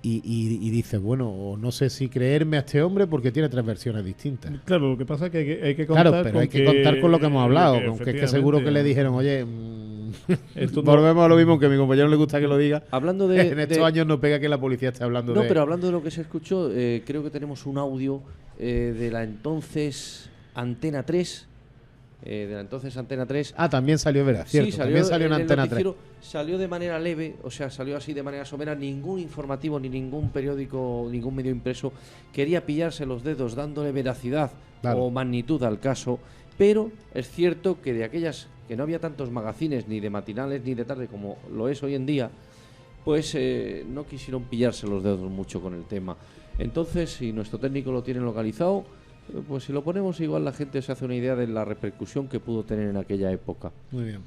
y dices, bueno, no sé si creerme a este hombre porque tiene tres versiones distintas. Claro, lo que pasa es que hay que contar contar con lo que hemos hablado, aunque es que seguro que le dijeron, oye, volvemos a lo mismo, que a mi compañero le gusta que lo diga. Hablando en estos años no pega que la policía esté hablando de... No, pero hablando de lo que se escuchó, creo que tenemos un audio de la entonces Antena 3. También salió, ¿verdad? Cierto, sí, también salió en Antena 3. Salió de manera leve, o sea, salió así de manera somera. Ningún informativo, ni ningún periódico, ningún medio impreso quería pillarse los dedos dándole veracidad o magnitud al caso. Pero es cierto que de aquellas que no había tantos magazines, ni de matinales ni de tarde como lo es hoy en día, pues no quisieron pillarse los dedos mucho con el tema. Entonces, si nuestro técnico lo tiene localizado, pues si lo ponemos, igual la gente se hace una idea de la repercusión que pudo tener en aquella época. Muy bien.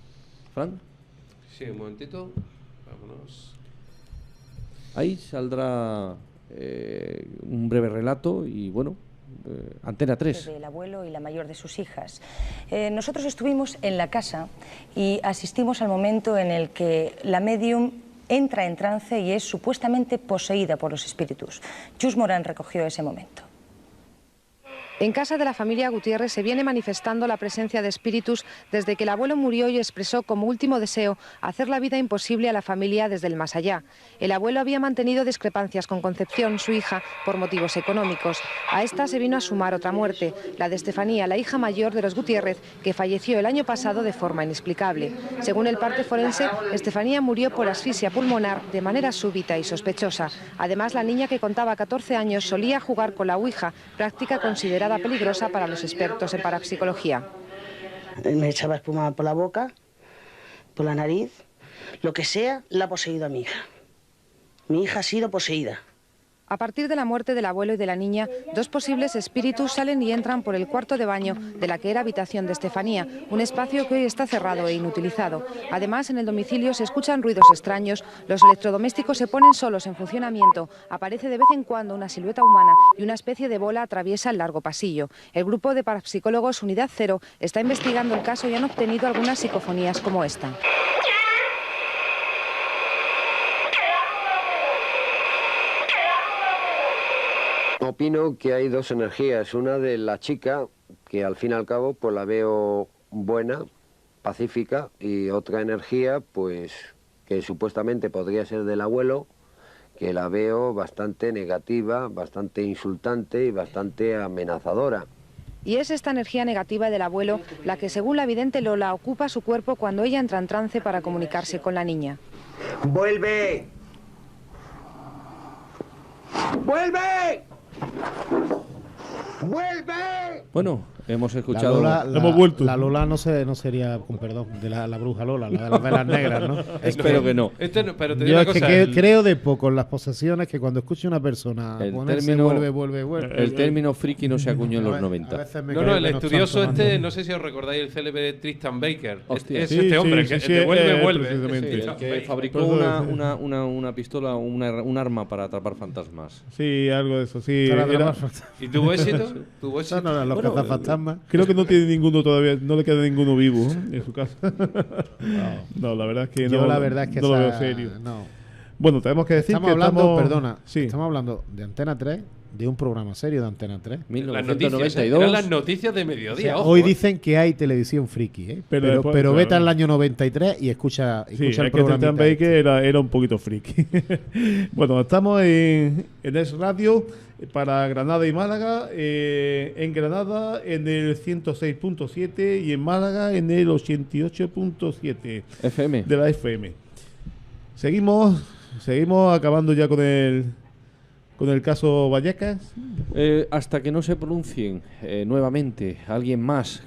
¿Fran? Sí, un momentito. Vámonos. Ahí saldrá un breve relato y bueno, Antena 3. El abuelo y la mayor de sus hijas. Nosotros estuvimos en la casa y asistimos al momento en el que la médium entra en trance y es supuestamente poseída por los espíritus. Chus Morán recogió ese momento. En casa de la familia Gutiérrez se viene manifestando la presencia de espíritus desde que el abuelo murió y expresó como último deseo hacer la vida imposible a la familia desde el más allá. El abuelo había mantenido discrepancias con Concepción, su hija, por motivos económicos. A esta se vino a sumar otra muerte, la de Estefanía, la hija mayor de los Gutiérrez, que falleció el año pasado de forma inexplicable. Según el parte forense, Estefanía murió por asfixia pulmonar de manera súbita y sospechosa. Además, la niña, que contaba 14 años, solía jugar con la ouija, práctica considerada peligrosa para los expertos en parapsicología. Me echaba espuma por la boca, por la nariz, lo que sea, la ha poseído a mi hija. Mi hija ha sido poseída. A partir de la muerte del abuelo y de la niña, dos posibles espíritus salen y entran por el cuarto de baño de la que era habitación de Estefanía, un espacio que hoy está cerrado e inutilizado. Además, en el domicilio se escuchan ruidos extraños, los electrodomésticos se ponen solos en funcionamiento, aparece de vez en cuando una silueta humana y una especie de bola atraviesa el largo pasillo. El grupo de parapsicólogos Unidad Cero está investigando el caso y han obtenido algunas psicofonías como esta. Opino que hay dos energías, una de la chica, que al fin y al cabo pues la veo buena, pacífica, y otra energía pues que supuestamente podría ser del abuelo, que la veo bastante negativa, bastante insultante y bastante amenazadora. Y es esta energía negativa del abuelo la que, según la vidente Lola, ocupa su cuerpo cuando ella entra en trance para comunicarse con la niña. ¡Vuelve! ¡Vuelve! ¡Vuelve! Bueno, hemos escuchado... hemos vuelto. La Lola no sería, con perdón, de la bruja Lola, la de las velas negras, ¿no? Espero que no. Pero te digo Yo una es cosa, que creo de poco en las posesiones, que cuando escucho a una persona El ponerse término- vuelve. El término friki no se acuñó en los 90. No, el estudioso no sé si os recordáis el célebre Tristan Baker. Hostia. Es Sí, este hombre sí, que sí, el de vuelve. precisamente. Sí, el Tristan que Baker. fabricó una pistola, un arma para atrapar fantasmas. Sí, algo de eso, sí. ¿Y tuvo éxito? ¿Tuvo éxito? No, los Bueno, cazafantasmas. Creo que no tiene ninguno todavía, no le queda ninguno vivo en su casa. No, la verdad es que Yo no, la verdad es que no lo veo esa- serio. No. Bueno, tenemos que decir Estamos que hablando, perdona, Sí. estamos hablando de Antena 3, de un programa serio de Antena 3. Las noticias, 1992. eran las noticias de O mediodía. sea, ojo, hoy dicen que hay televisión friki, ¿eh? Pero Pero después, vete claro. al año 93 y escucha Sí, el es que programa. Tristan Baker era un poquito friki. Bueno, estamos en Es Radio para Granada y Málaga. En Granada en el 106.7 y en Málaga en el 88.7 FM. de la FM. Seguimos acabando ya con el caso Vallecas. Hasta que no se pronuncien nuevamente alguien más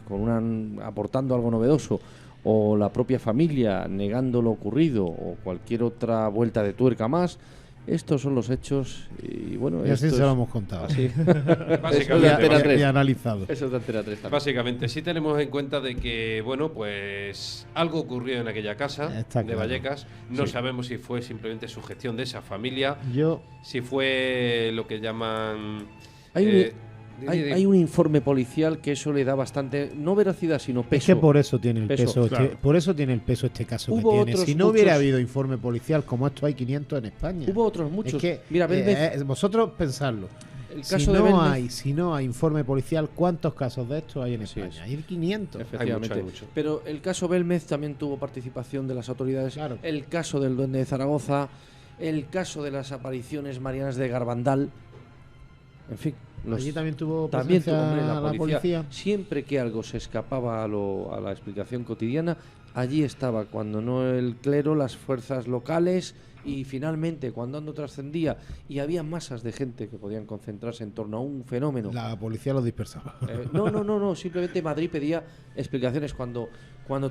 aportando algo novedoso, o la propia familia negando lo ocurrido, o cualquier otra vuelta de tuerca más, estos son los hechos. Y bueno, Y así esto se es- lo hemos contado. así. Básicamente, Eso de Antena Y 3. analizado. Eso es de Antena 3 también. Básicamente, sí tenemos en cuenta de que, bueno, pues algo ocurrió en aquella casa Está de claro. Vallecas. No sabemos si fue simplemente sugestión de esa familia, Yo si fue lo que llaman... Hay un informe policial que eso le da bastante, no veracidad, sino peso. es que por eso tiene el Peso, peso, claro. por eso tiene el peso este caso Hubo que tiene. otros Si no hubiera muchos- habido informe policial como esto, hay 500 en España. Hubo otros muchos. Es que, Mira, Belmez, vosotros pensadlo. el Si caso de no, Belmez, si no hay informe policial, ¿cuántos casos de estos hay en Así España? es. Hay 500. efectivamente. Hay mucho. Pero el caso Belmez también tuvo participación de las autoridades. Claro. El caso del Duende de Zaragoza, el caso de las apariciones marianas de Garbandal. En fin, Allí también tuvo también presencia hombre, la la policía. Siempre que algo se escapaba a la explicación cotidiana, allí estaba, cuando no el clero, las fuerzas locales, y finalmente cuando ando trascendía y había masas de gente que podían concentrarse en torno a un fenómeno. La policía los dispersaba. No, simplemente Madrid pedía explicaciones cuando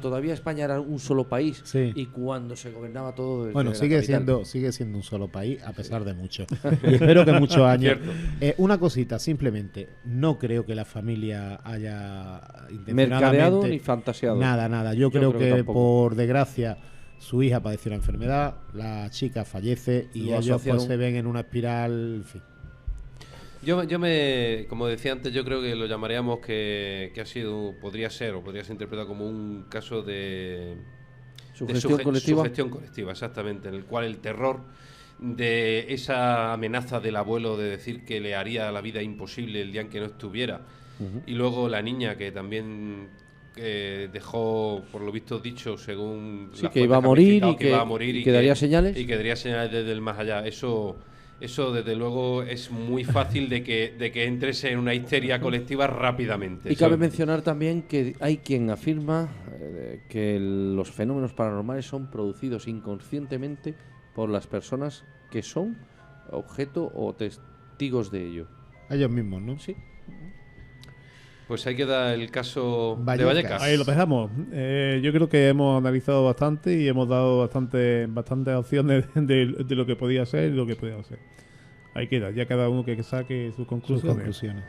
todavía España era un solo país, Sí. y cuando se gobernaba todo desde Bueno, la sigue capital. siendo un solo país, a pesar de mucho. Y espero que muchos años. Cierto. Una cosita, simplemente, no creo que la familia haya Mercadeado intencionadamente- ni fantaseado. Nada. Yo creo creo que que tampoco. por desgracia su hija padeció una enfermedad, la chica fallece y Lo ellos asociaron. pues se ven en una espiral. En fin. Como decía antes, yo creo que lo llamaríamos que podría ser interpretado como un caso de Sugestión colectiva. Sugestión colectiva, exactamente, en el cual el terror de esa amenaza del abuelo de decir que le haría la vida imposible el día en que no estuviera, y luego la niña que también dejó, por lo visto dicho, según Sí, las que iba a fuentes morir han y explicado, que- iba a morir y que daría señales. y que daría señales desde el más allá. Eso desde luego es muy fácil de que entres en una histeria colectiva rápidamente. Y cabe ¿sabes? mencionar también que hay quien afirma que los fenómenos paranormales son producidos inconscientemente por las personas que son objeto o testigos de ello. Ellos mismos, ¿no? Sí. Pues ahí queda el caso de Vallecas. Vallecas. Ahí lo dejamos. Yo creo que hemos analizado bastante y hemos dado bastantes opciones de lo que podía ser y lo que podía ser. ahí queda, ya cada uno que saque sus conclusiones.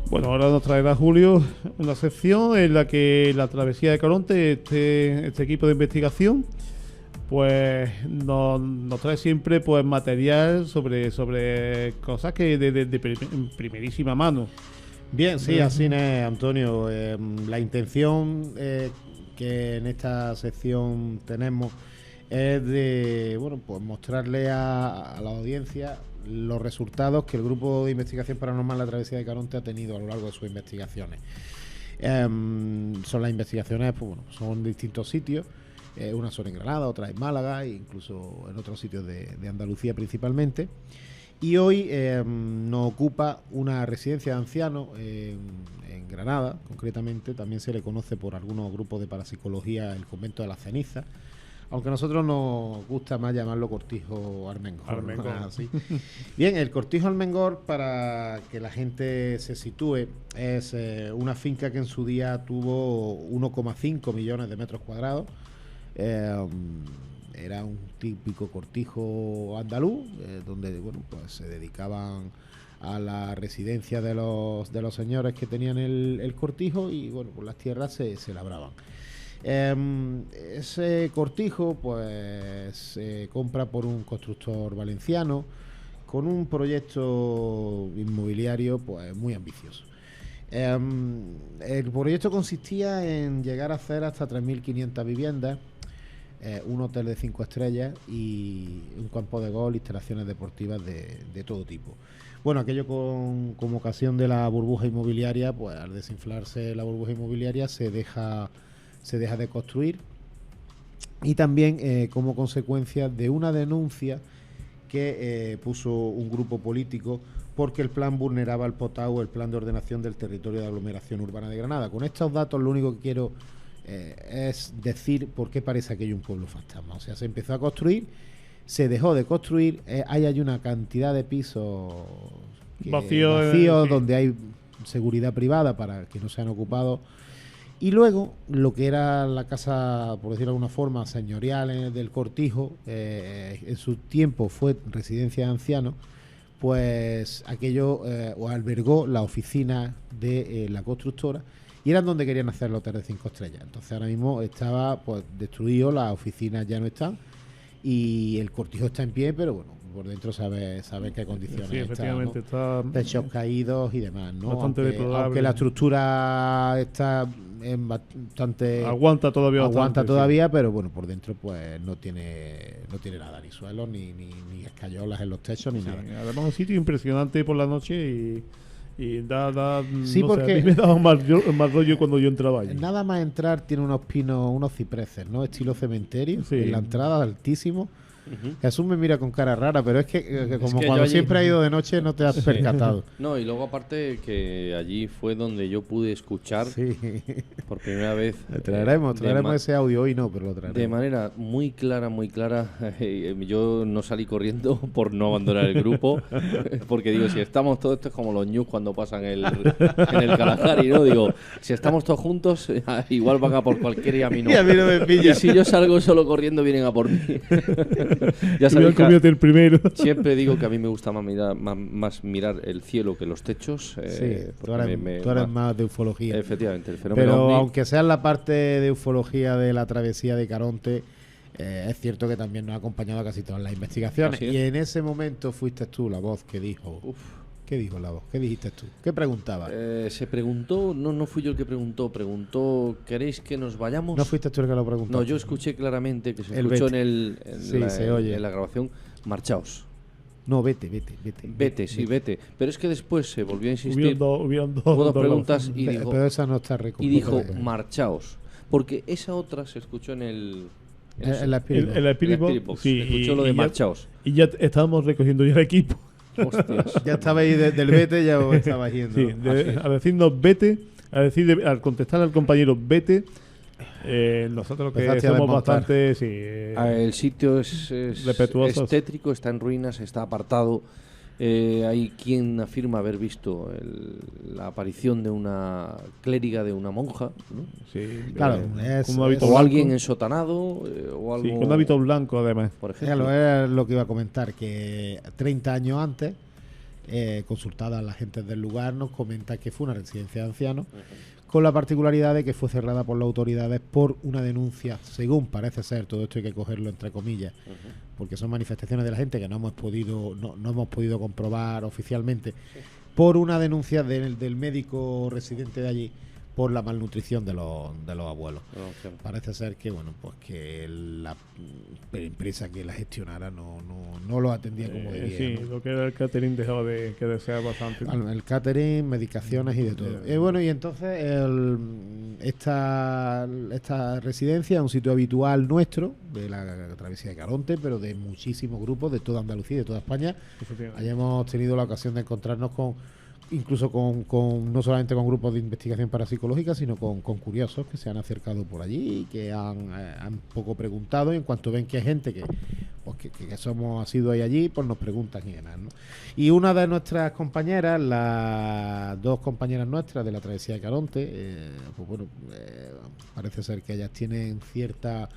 Bueno, ahora nos traerá Julio una sección en la que la Travesía de Caronte, este equipo de investigación, pues nos trae siempre pues material sobre cosas que de primerísima mano. Bien, sí, así es, Antonio. La intención que en esta sección tenemos es de pues mostrarle a la audiencia los resultados que el grupo de investigación paranormal La Travesía de Caronte ha tenido a lo largo de sus investigaciones. Son las investigaciones, pues son en distintos sitios. Unas son en Granada, otras en Málaga e incluso en otros sitios de Andalucía principalmente. Y hoy nos ocupa una residencia de ancianos en Granada, concretamente. También se le conoce por algunos grupos de parapsicología el Convento de las Cenizas, aunque a nosotros nos gusta más llamarlo Cortijo Armengor. ¿Sí? Bien, el Cortijo Armengor, para que la gente se sitúe, es una finca que en su día tuvo 1,5 millones de metros cuadrados. Era un típico cortijo andaluz, donde pues se dedicaban a la residencia de los señores que tenían el cortijo, y bueno, pues las tierras se labraban. Ese cortijo pues se compra por un constructor valenciano con un proyecto inmobiliario pues muy ambicioso. El proyecto consistía en llegar a hacer hasta 3.500 viviendas, un hotel de 5 estrellas y un campo de golf, instalaciones deportivas de todo tipo. Bueno, aquello con ocasión de la burbuja inmobiliaria, pues al desinflarse la burbuja inmobiliaria se deja de construir, y también como consecuencia de una denuncia que puso un grupo político porque el plan vulneraba el POTAU, el Plan de Ordenación del Territorio de Aglomeración Urbana de Granada. Con estos datos lo único que quiero es decir por qué parece aquello un pueblo fantasma. O sea, se empezó a construir, se dejó de construir, hay una cantidad de pisos vacíos donde hay seguridad privada para que no sean ocupados, Y luego, lo que era la casa, por decirlo de alguna forma, señorial del Cortijo, en su tiempo fue residencia de ancianos, pues aquello o albergó la oficina de la constructora y eran donde querían hacer el hotel de 5 estrellas. Entonces ahora mismo estaba pues destruido, las oficinas ya no están y el Cortijo está en pie, pero bueno, por dentro sabe qué condiciones Sí, efectivamente, está techos caídos y demás, ¿no? bastante deplorable. Aunque la estructura está en bastante aguanta todavía bastante, sí. Pero bueno, por dentro pues no tiene nada, ni suelos ni escayolas en los techos ni nada. Además un sitio impresionante por la noche y da sí, no porque sé, a mí me daba más rollo cuando yo entraba allí. Nada más entrar tiene unos pinos, unos cipreses, ¿no? Estilo cementerio, sí. En la entrada altísimo. Jesús me mira con cara rara, pero es que como cuando allí siempre ha ido de noche no te has percatado. No, y luego aparte que allí fue donde yo pude escuchar por primera vez. Traeremos ese audio hoy, no, pero lo traeremos. De manera muy clara. Yo no salí corriendo por no abandonar el grupo, porque digo, si estamos todos, esto es como los news cuando pasan en el Kalahari, ¿no? Digo, si estamos todos juntos, igual van a por cualquier y a mí no. Y a mí no me pilla. Y si yo salgo solo corriendo, vienen a por mí. Ya sabes que el primero. Siempre digo que a mí me gusta más mirar el cielo que los techos. Tú eres más de ufología. Efectivamente, el fenómeno Pero ovni, aunque sea la parte de ufología de la travesía de Caronte, es cierto que también nos ha acompañado a casi todas las investigaciones. Y en ese momento fuiste tú la voz que dijo... ¿Qué dijo la voz? ¿Qué dijiste tú? ¿Qué preguntaba? Se preguntó, no fui yo el que preguntó, ¿queréis que nos vayamos? ¿No fuiste tú el que lo preguntó? No, yo escuché claramente que se escuchó en la grabación, marchaos. No, vete. Vete. Pero es que después se volvió a insistir. Hubieron dos preguntas y dijo, pero esa no está recogida. Y dijo, marchaos. Porque esa otra se escuchó en el Spirit Box, sí, se escuchó lo de marchaos. Y ya estábamos recogiendo ya el equipo. Hostias. Ya estabais del vete, ya os estabais yendo. Sí, a decirnos vete, al contestar al compañero vete, nosotros que somos bastante... Sí, el sitio es tétrico, está en ruinas, está apartado. Hay quien afirma haber visto la aparición de una clériga, de una monja, ¿no? Sí, claro, o alguien ensotanado o algo, sí, con un hábito blanco además, por ejemplo. Es lo que iba a comentar, que 30 años antes, consultada a la gente del lugar, nos comenta que fue una residencia de ancianos, con la particularidad de que fue cerrada por las autoridades por una denuncia, según parece ser, todo esto hay que cogerlo entre comillas, porque son manifestaciones de la gente que no hemos podido comprobar oficialmente, por una denuncia del médico residente de allí por la malnutrición de los abuelos. Parece ser que pues que la empresa que la gestionara no lo atendía como debía. Sí, ¿no? Lo que era el catering dejaba de desear bastante. El catering, medicaciones y de todo. Bueno, y entonces esta residencia es un sitio habitual nuestro, de la travesía de Caronte, pero de muchísimos grupos de toda Andalucía y de toda España. Allí hemos tenido la ocasión de encontrarnos incluso no solamente con grupos de investigación parapsicológica, sino con curiosos que se han acercado por allí y que han poco preguntado, y en cuanto ven que hay gente que ha sido allí, pues nos preguntan y demás, ¿no? Y una de nuestras compañeras, las dos compañeras nuestras de la travesía de Caronte, parece ser que ellas tienen cierta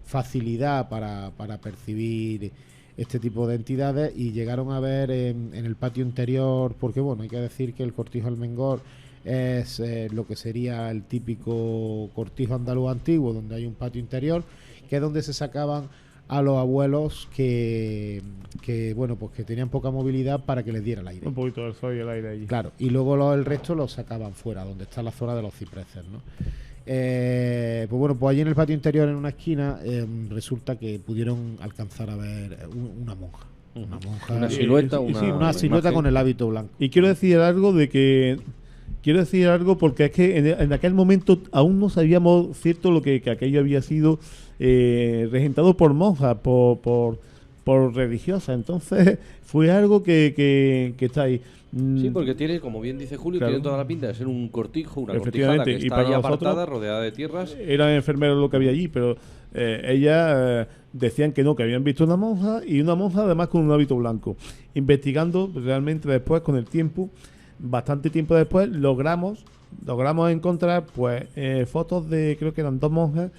facilidad para percibir este tipo de entidades, y llegaron a ver en el patio interior, porque hay que decir que el Cortijo Almengor es lo que sería el típico cortijo andaluz antiguo, donde hay un patio interior, que es donde se sacaban a los abuelos que tenían poca movilidad, para que les diera el aire. Un poquito del sol y el aire allí. Claro, y luego el resto los sacaban fuera, donde está la zona de los cipreses, ¿no? Pues allí en el patio interior, en una esquina, resulta que pudieron alcanzar a ver una monja. Una silueta, una silueta con el hábito blanco. Y quiero decir algo porque es que en aquel momento aún no sabíamos cierto lo que aquello había sido regentado por monjas, por religiosas. Entonces fue algo que está ahí. Sí, porque tiene, como bien dice Julio, tiene toda la pinta de ser un cortijo, una cortijada que y está ahí apartada, rodeada de tierras. Eran enfermeros lo que había allí, pero ellas decían que no, que habían visto una monja, y una monja además con un hábito blanco. Investigando, realmente después, con el tiempo, bastante tiempo después, logramos logramos encontrar pues fotos de, creo que eran 2 monjas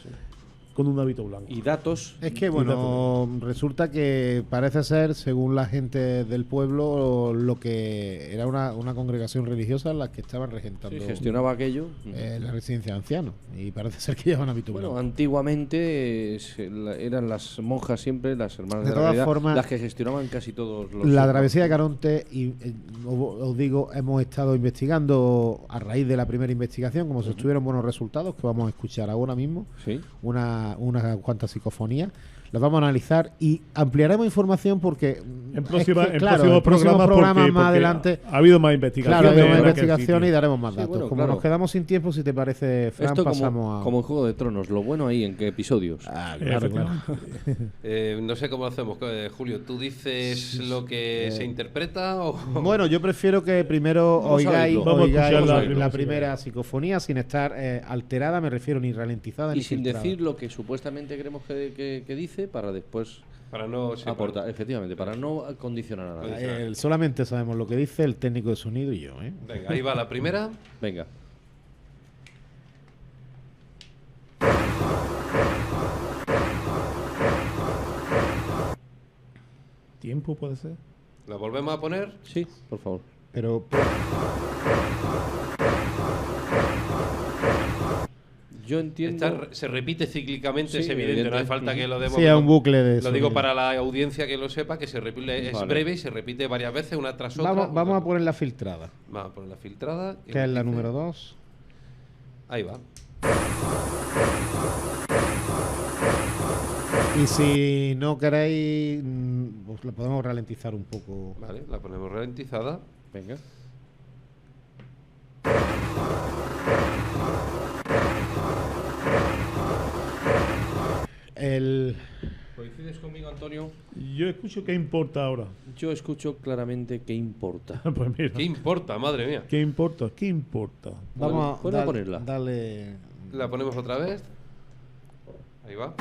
con un hábito blanco. Y datos. Es que, bueno, resulta que parece ser, según la gente del pueblo, lo que era una congregación religiosa la que estaban regentando. Sí, gestionaba aquello. La residencia de ancianos. Y parece ser que llevan hábito blanco. Bueno, antiguamente eran las monjas siempre, las hermanas de la todas caridad, formas, las que gestionaban casi todos los... La travesía de Caronte, y os digo, hemos estado investigando a raíz de la primera investigación, como se obtuvieron buenos resultados, que vamos a escuchar ahora mismo. Sí. Unas cuantas psicofonías, las vamos a analizar y ampliaremos información porque en próximos programas porque más adelante ha habido más investigaciones. Claro, ha habido más investigaciones y daremos más datos. Bueno, como nos quedamos sin tiempo, si te parece, Fran, esto pasamos como en Juego de Tronos, lo bueno ahí, ¿en qué episodios? Claro. No sé cómo lo hacemos, Julio. ¿Tú dices lo que se interpreta o...? Bueno, yo prefiero que primero oigáis la primera psicofonía sin estar alterada, me refiero, ni ralentizada y ni sin filtrada. decir lo que supuestamente creemos que dice, para después aportar, efectivamente, para no condicionar a nadie. Solamente sabemos lo que dice el técnico de sonido y yo. Venga, ahí va la primera. Venga. ¿Tiempo puede ser? ¿La volvemos a poner? Sí, por favor. Pero... Yo entiendo... Se repite cíclicamente, Sí, es evidente, no hace falta que lo demos... Sí, es un bucle de Lo digo para la audiencia que lo sepa, que se repite, es breve y se repite varias veces, una tras otra. Vamos a poner la filtrada. Vamos a poner la filtrada. Que es la número 2. Ahí va. Y si no queréis, pues la podemos ralentizar un poco. Vale, la ponemos ralentizada. Venga. ¿Coincides conmigo, Antonio? Yo escucho qué importa ahora. Yo escucho claramente qué importa. Pues mira. ¿Qué importa, madre mía? ¿Qué importa? ¿Qué importa? Vamos a ponerla. Dale. La ponemos otra vez. Ahí va.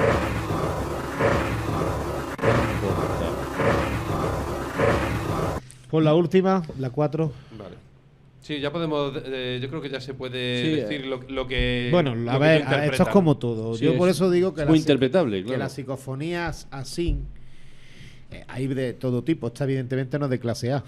Por la última, la 4. Vale. Sí, ya podemos. Yo creo que ya se puede decir lo que. Bueno, a ver, esto es como todo. Sí, yo por eso digo que muy interpretable, que claro. las psicofonías así hay de todo tipo. Esta evidentemente no es de clase A,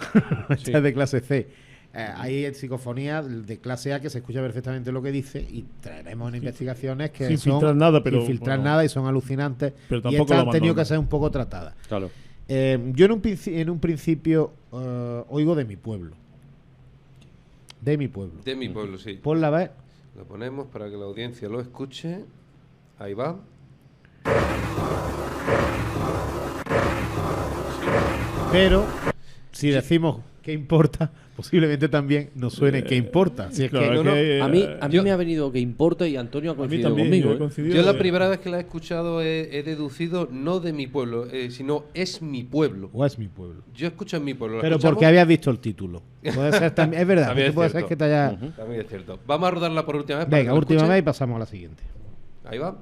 esta es de clase C. Hay psicofonías de clase A que se escucha perfectamente lo que dice y traeremos en investigaciones que sin son filtrar nada, pero sin filtrar nada y son alucinantes. Pero y tampoco estas han tenido que ser un poco tratadas. Claro. Yo en un principio oigo de mi pueblo. De mi pueblo. De mi pueblo, sí. Ponla a ver. Lo ponemos para que la audiencia lo escuche. Ahí va. Pero si decimos qué importa, posiblemente también nos suene qué importa. Si es claro, que, a mí me ha venido que importa y Antonio ha coincidido conmigo. Yo la primera vez que la he escuchado he deducido no de mi pueblo, sino es mi pueblo. O es mi pueblo. Yo escucho en mi pueblo. Pero porque habías visto el título. Puede ser también, es verdad. También puede ser que te haya... También es cierto. Vamos a rodarla por última vez. Venga, última vez y pasamos a la siguiente. Ahí va.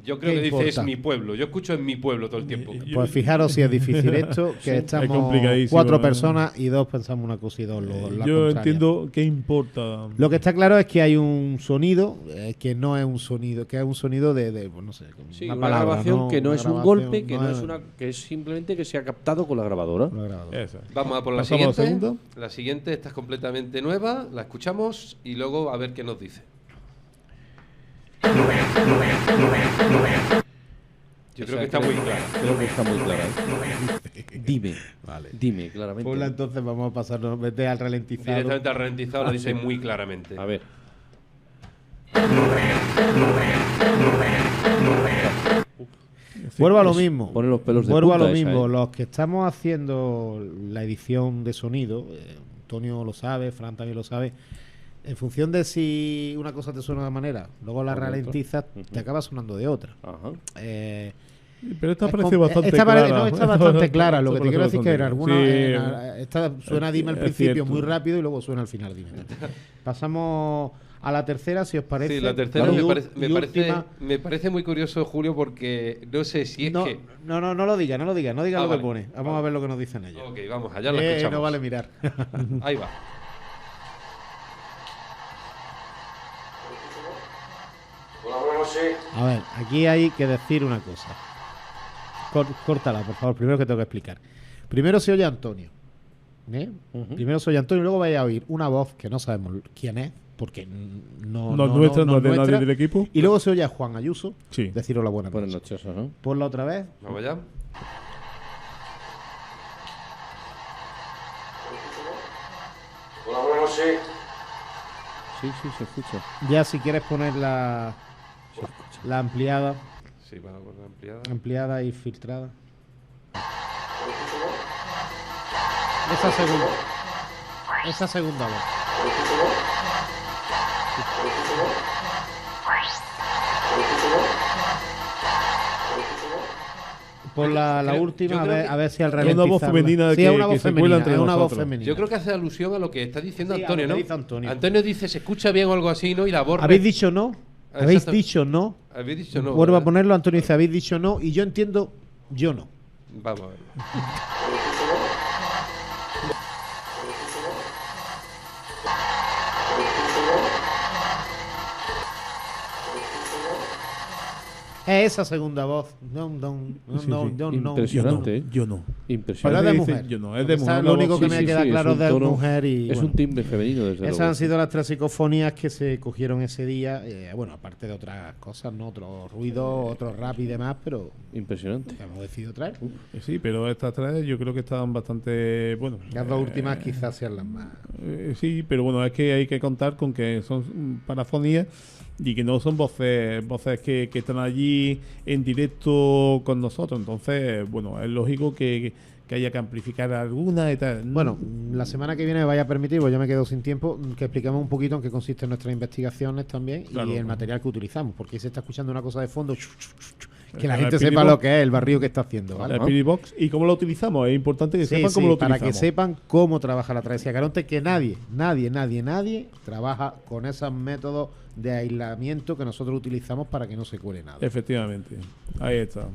Yo creo que dice es mi pueblo. Yo escucho en mi pueblo todo el tiempo. Pues fijaros si es difícil esto, que estamos 4 personas y 2 pensamos una cosa y 2 la yo contraria. entiendo qué importa. Lo que está claro es que hay un sonido que no es un sonido, que es un sonido de pues no sé, sí, una palabra, grabación que no es un golpe, que no es una... que es simplemente que se ha captado con la grabadora. Vamos a por la siguiente. La siguiente, esta es completamente nueva, la escuchamos y luego a ver qué nos dice. Yo creo que está muy clara. Creo que está muy clara. Dime, vale. Dime claramente. Ponla entonces, vamos a pasarnos vete al ralentizado. Directamente al ralentizado lo dice muy claramente. A ver. Vuelvo a lo mismo. Pone los pelos de Vuelvo a punta lo esa, mismo. Los que estamos haciendo la edición de sonido, Antonio lo sabe, Fran también lo sabe. En función de si una cosa te suena de una manera, luego la ralentizas, te acaba sonando de otra. Pero esta parece bastante esta clara. No, está bastante clara. Lo que te parece quiero decir es que en bastante alguna... esta suena dime al es principio cierto. muy rápido y luego suena al final dime. Pasamos a la tercera, si os parece. Sí, la tercera última. me parece muy curioso, Julio, porque no sé si es que... No lo diga lo que vale. pone. Vamos a ver lo que nos dicen ellos. Ok, vamos, allá lo escuchamos. No vale mirar. Ahí va. A ver, aquí hay que decir una cosa. Córtala, por favor, primero que tengo que explicar. Primero se oye Antonio. Primero se oye Antonio y luego vaya a oír una voz que no sabemos quién es, porque no es de nadie del equipo. Y luego se oye a Juan Ayuso Sí. decir hola, buenas Buenas noches. noches, ¿no? Ponla otra vez. Vamos allá. Sí, se escucha. Ya si quieres poner la ampliada. Sí, vamos con la ampliada. Ampliada y filtrada. Esa segunda voz. Por la última, a ver si al ralentizarla. Una voz femenina sí, que, una voz que se femenina, cuela entre una voz nosotros. femenina. Yo creo que hace alusión a lo que está diciendo Sí, a Antonio, lo ¿no? que dice Antonio. Antonio dice, ¿se escucha bien o algo así, no? Y la borra. ¿Habéis dicho no? ¿Habéis Exacto. dicho no? Habéis dicho no. Vuelvo a ¿verdad? ponerlo, Antonio dice, habéis dicho no, y yo entiendo, yo no. Vamos a ver. Es esa segunda voz. No. Impresionante. Yo no. Impresionante. Pero es de Dice, mujer. yo no, es de Esa mujer. es lo único que Sí, me sí, queda sí, claro es un de tono- mujer. Y, es bueno, un timbre femenino, desde esas luego. han sido las tres psicofonías que se cogieron ese día. Bueno, aparte de otras cosas, ¿no? Otros ruidos, otros rap y demás, pero Impresionante. que hemos decidido traer. Sí, pero estas tres yo creo que estaban bastante... Bueno, Las dos últimas quizás sean las más. sí, pero bueno, es que hay que contar con que son parafonías y que no son voces que están allí en directo con nosotros. Entonces, bueno, es lógico que haya que amplificar alguna y tal. Bueno, la semana que viene me vaya a permitir, pues ya me quedo sin tiempo, que expliquemos un poquito en qué consisten nuestras investigaciones también Claro, y el claro. material que utilizamos, porque ahí se está escuchando una cosa de fondo, que la El gente Spirit sepa Box. lo que es, el barrio que está haciendo, ¿vale? La Spirit Box. ¿Y cómo lo utilizamos? Es importante que Sí, sepan cómo lo para utilizamos. que sepan cómo trabaja la travesía Caronte, que nadie trabaja con esos métodos de aislamiento que nosotros utilizamos para que no se cuele nada. Efectivamente. Ahí está.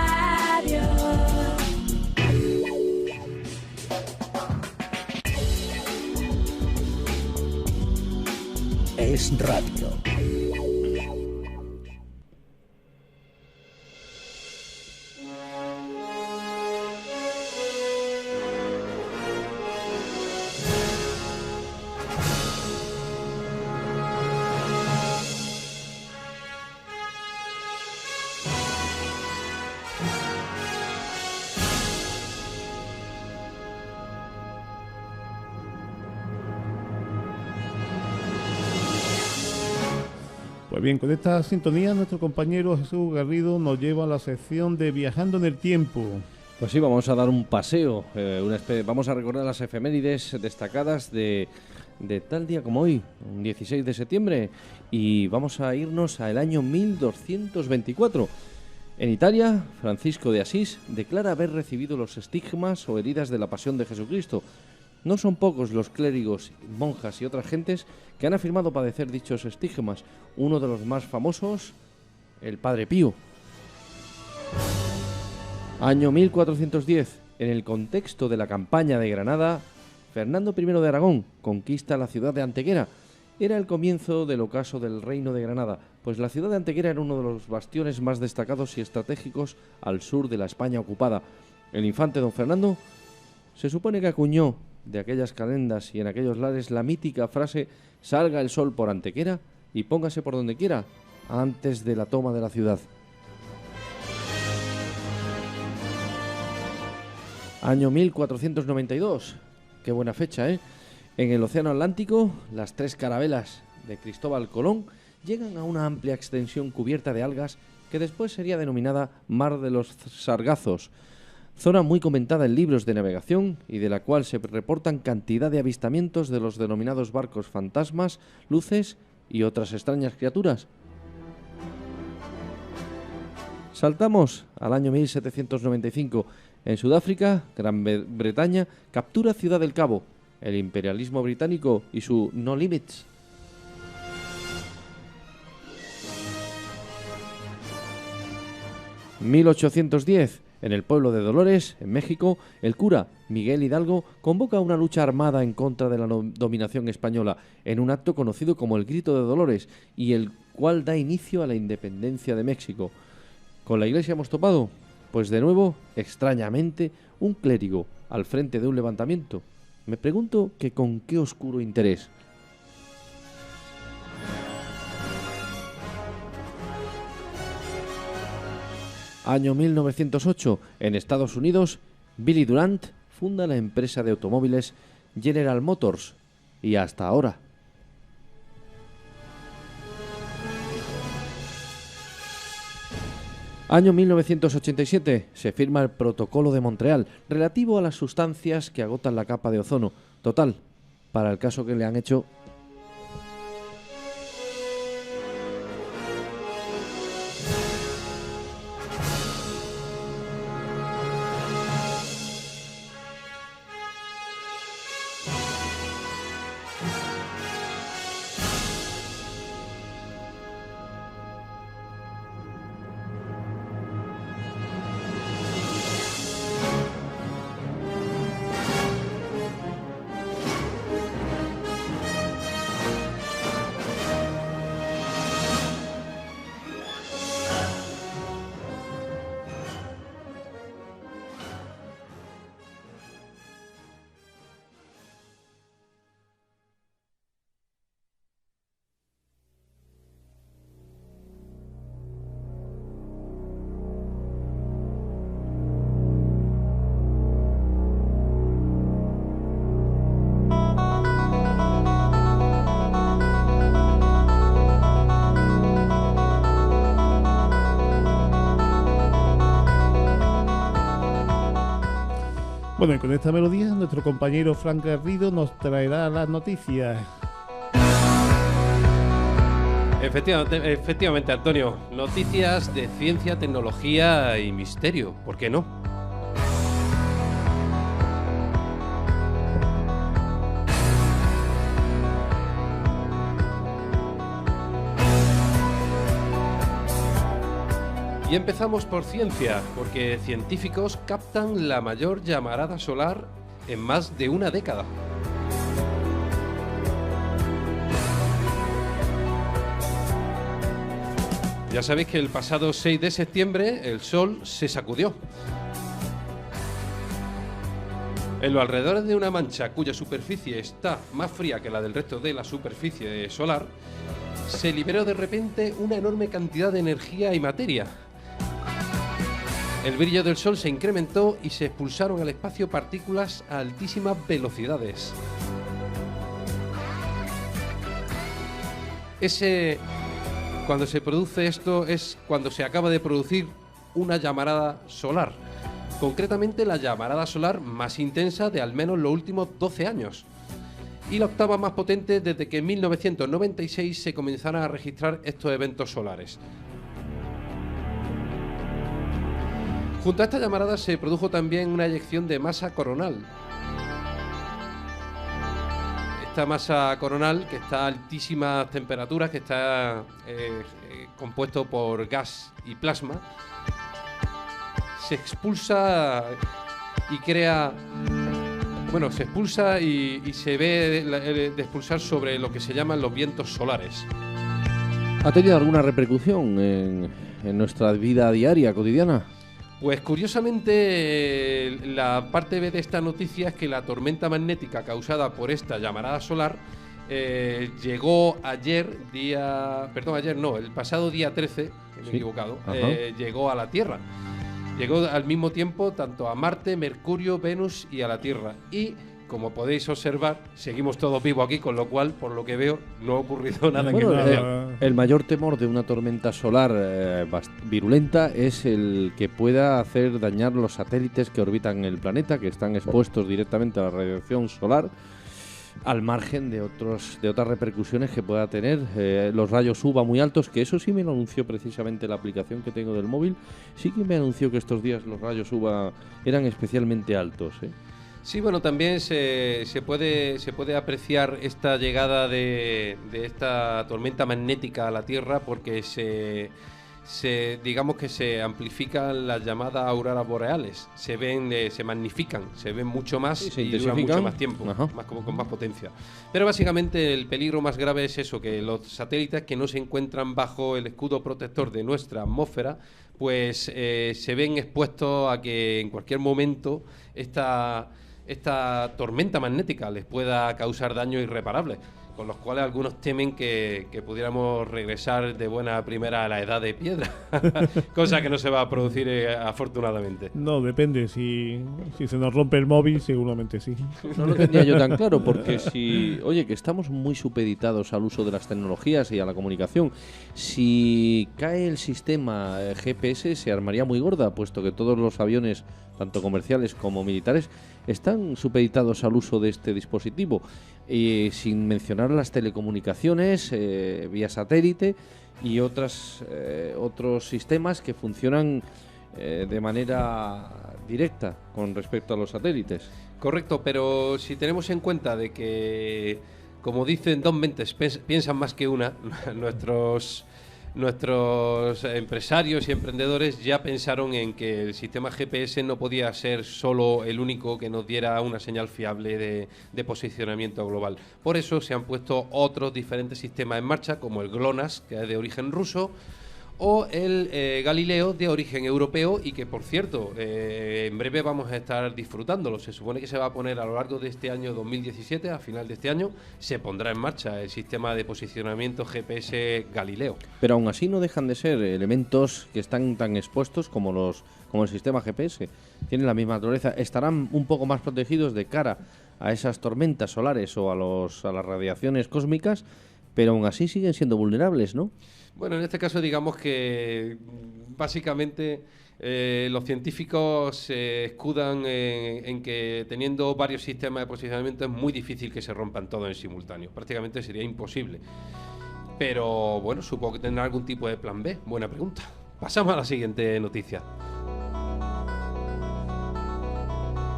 Es radio. Es radio. Pues bien, con esta sintonía nuestro compañero Jesús Garrido nos lleva a la sección de Viajando en el Tiempo. Pues sí, vamos a dar un paseo, vamos a recordar las efemérides destacadas de tal día como hoy, un 16 de septiembre, y vamos a irnos al año 1224. En Italia, Francisco de Asís declara haber recibido los estigmas o heridas de la pasión de Jesucristo. No son pocos los clérigos, monjas y otras gentes que han afirmado padecer dichos estigmas. Uno de los más famosos, el Padre Pío. Año 1410. En el contexto de la campaña de Granada, Fernando I de Aragón conquista la ciudad de Antequera. Era el comienzo del ocaso del reino de Granada, pues la ciudad de Antequera era uno de los bastiones más destacados y estratégicos al sur de la España ocupada. El infante don Fernando se supone que acuñó de aquellas calendas y en aquellos lares la mítica frase «Salga el sol por Antequera y póngase por donde quiera», antes de la toma de la ciudad. Año 1492, qué buena fecha, ¿eh? En el Océano Atlántico, las 3 carabelas de Cristóbal Colón llegan a una amplia extensión cubierta de algas que después sería denominada Mar de los Sargazos, zona muy comentada en libros de navegación y de la cual se reportan cantidad de avistamientos de los denominados barcos fantasmas, luces y otras extrañas criaturas. Saltamos al año 1795. En Sudáfrica, Gran Bretaña captura Ciudad del Cabo, el imperialismo británico y su No Limits. En 1810, en el pueblo de Dolores, en México, el cura Miguel Hidalgo convoca una lucha armada en contra de la dominación española en un acto conocido como el Grito de Dolores y el cual da inicio a la independencia de México. ¿Con la Iglesia hemos topado? Pues de nuevo, extrañamente, un clérigo al frente de un levantamiento. Me pregunto que con qué oscuro interés. Año 1908, en Estados Unidos, Billy Durant funda la empresa de automóviles General Motors y hasta ahora. Año 1987, se firma el Protocolo de Montreal, relativo a las sustancias que agotan la capa de ozono. Total, para el caso que le han hecho. Bueno, y con esta melodía, nuestro compañero Frank Garrido nos traerá las noticias. Efectivamente, Antonio. Noticias de ciencia, tecnología y misterio. ¿Por qué no? Y empezamos por ciencia, porque científicos captan la mayor llamarada solar en más de una década. Ya sabéis que el pasado 6 de septiembre el Sol se sacudió. En los alrededores de una mancha cuya superficie está más fría que la del resto de la superficie solar, se liberó de repente una enorme cantidad de energía y materia. El brillo del Sol se incrementó y se expulsaron al espacio partículas a altísimas velocidades. Cuando se produce esto es cuando se acaba de producir una llamarada solar. Concretamente la llamarada solar más intensa de al menos los últimos 12 años. Y la octava más potente desde que en 1996 se comenzaron a registrar estos eventos solares. Junto a esta llamarada se produjo también una eyección de masa coronal. Esta masa coronal, que está a altísimas temperaturas, que está compuesto por gas y plasma, se expulsa y crea... Bueno, se expulsa y se ve de expulsar sobre lo que se llaman los vientos solares. ¿Ha tenido alguna repercusión en nuestra vida diaria, cotidiana? Pues curiosamente, la parte B de esta noticia es que la tormenta magnética causada por esta llamarada solar llegó el pasado día 13, me he equivocado, llegó a la Tierra. Llegó al mismo tiempo tanto a Marte, Mercurio, Venus y a la Tierra. Y, como podéis observar, seguimos todos vivos aquí, con lo cual, por lo que veo, no ha ocurrido nada. El mayor temor de una tormenta solar virulenta es el que pueda hacer dañar los satélites que orbitan el planeta, que están expuestos directamente a la radiación solar, al margen de otras repercusiones que pueda tener los rayos UVA muy altos, que eso sí me lo anunció precisamente la aplicación que tengo del móvil. Sí que me anunció que estos días los rayos UVA eran especialmente altos, ¿eh? Sí, bueno, también se puede apreciar esta llegada de esta tormenta magnética a la Tierra, porque digamos que se amplifican las llamadas auroras boreales, se magnifican, se ven mucho más y duran mucho más tiempo, con más potencia. Pero básicamente el peligro más grave es eso, que los satélites que no se encuentran bajo el escudo protector de nuestra atmósfera, pues se ven expuestos a que en cualquier momento esta tormenta magnética les pueda causar daños irreparables, con los cuales algunos temen que pudiéramos regresar de buena primera a la edad de piedra, cosa que no se va a producir afortunadamente. No, depende, si se nos rompe el móvil, seguramente sí. No lo tenía yo tan claro, porque que estamos muy supeditados al uso de las tecnologías y a la comunicación. Si cae el sistema GPS, se armaría muy gorda, puesto que todos los aviones, tanto comerciales como militares, están supeditados al uso de este dispositivo, sin mencionar las telecomunicaciones vía satélite y otros sistemas que funcionan de manera directa con respecto a los satélites. Correcto, pero si tenemos en cuenta de que, como dicen, dos mentes piensan más que una, nuestros empresarios y emprendedores ya pensaron en que el sistema GPS no podía ser solo el único que nos diera una señal fiable de posicionamiento global. Por eso se han puesto otros diferentes sistemas en marcha, como el GLONASS, que es de origen ruso, o el Galileo, de origen europeo, y que, por cierto, en breve vamos a estar disfrutándolo. Se supone que se va a poner a lo largo de este año 2017, a final de este año, se pondrá en marcha el sistema de posicionamiento GPS Galileo. Pero aún así no dejan de ser elementos que están tan expuestos como el sistema GPS. Tienen la misma naturaleza. Estarán un poco más protegidos de cara a esas tormentas solares o a las radiaciones cósmicas, pero aún así siguen siendo vulnerables, ¿no? Bueno, en este caso digamos que básicamente los científicos se escudan en que teniendo varios sistemas de posicionamiento es muy difícil que se rompan todos en simultáneo. Prácticamente sería imposible. Pero bueno, supongo que tendrá algún tipo de plan B. Buena pregunta. Pasamos a la siguiente noticia.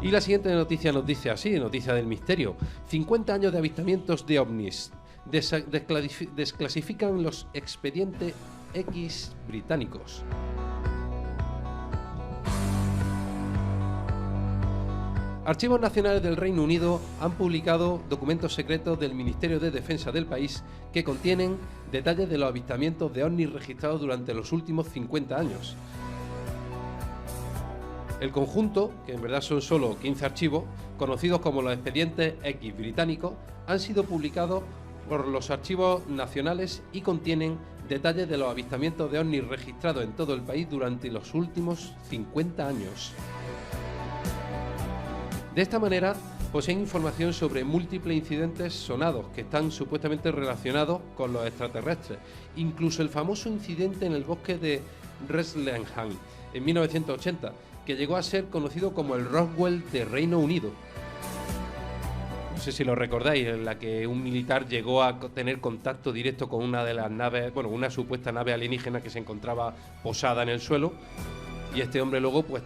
Y la siguiente noticia nos dice así, noticia del misterio. 50 años de avistamientos de ovnis. Desclasifican los expedientes X británicos. Archivos nacionales del Reino Unido han publicado documentos secretos del Ministerio de Defensa del país que contienen detalles de los avistamientos de ovnis registrados durante los últimos 50 años. El conjunto, que en verdad son solo 15 archivos, conocidos como los expedientes X británicos, han sido publicados por los archivos nacionales y contienen detalles de los avistamientos de ovnis registrados en todo el país durante los últimos 50 años. De esta manera, poseen información sobre múltiples incidentes sonados que están supuestamente relacionados con los extraterrestres, incluso el famoso incidente en el bosque de Wrexham en 1980, que llegó a ser conocido como el Roswell de Reino Unido. No sé si lo recordáis, en la que un militar llegó a tener contacto directo con una de las naves, bueno, una supuesta nave alienígena que se encontraba posada en el suelo, y este hombre luego pues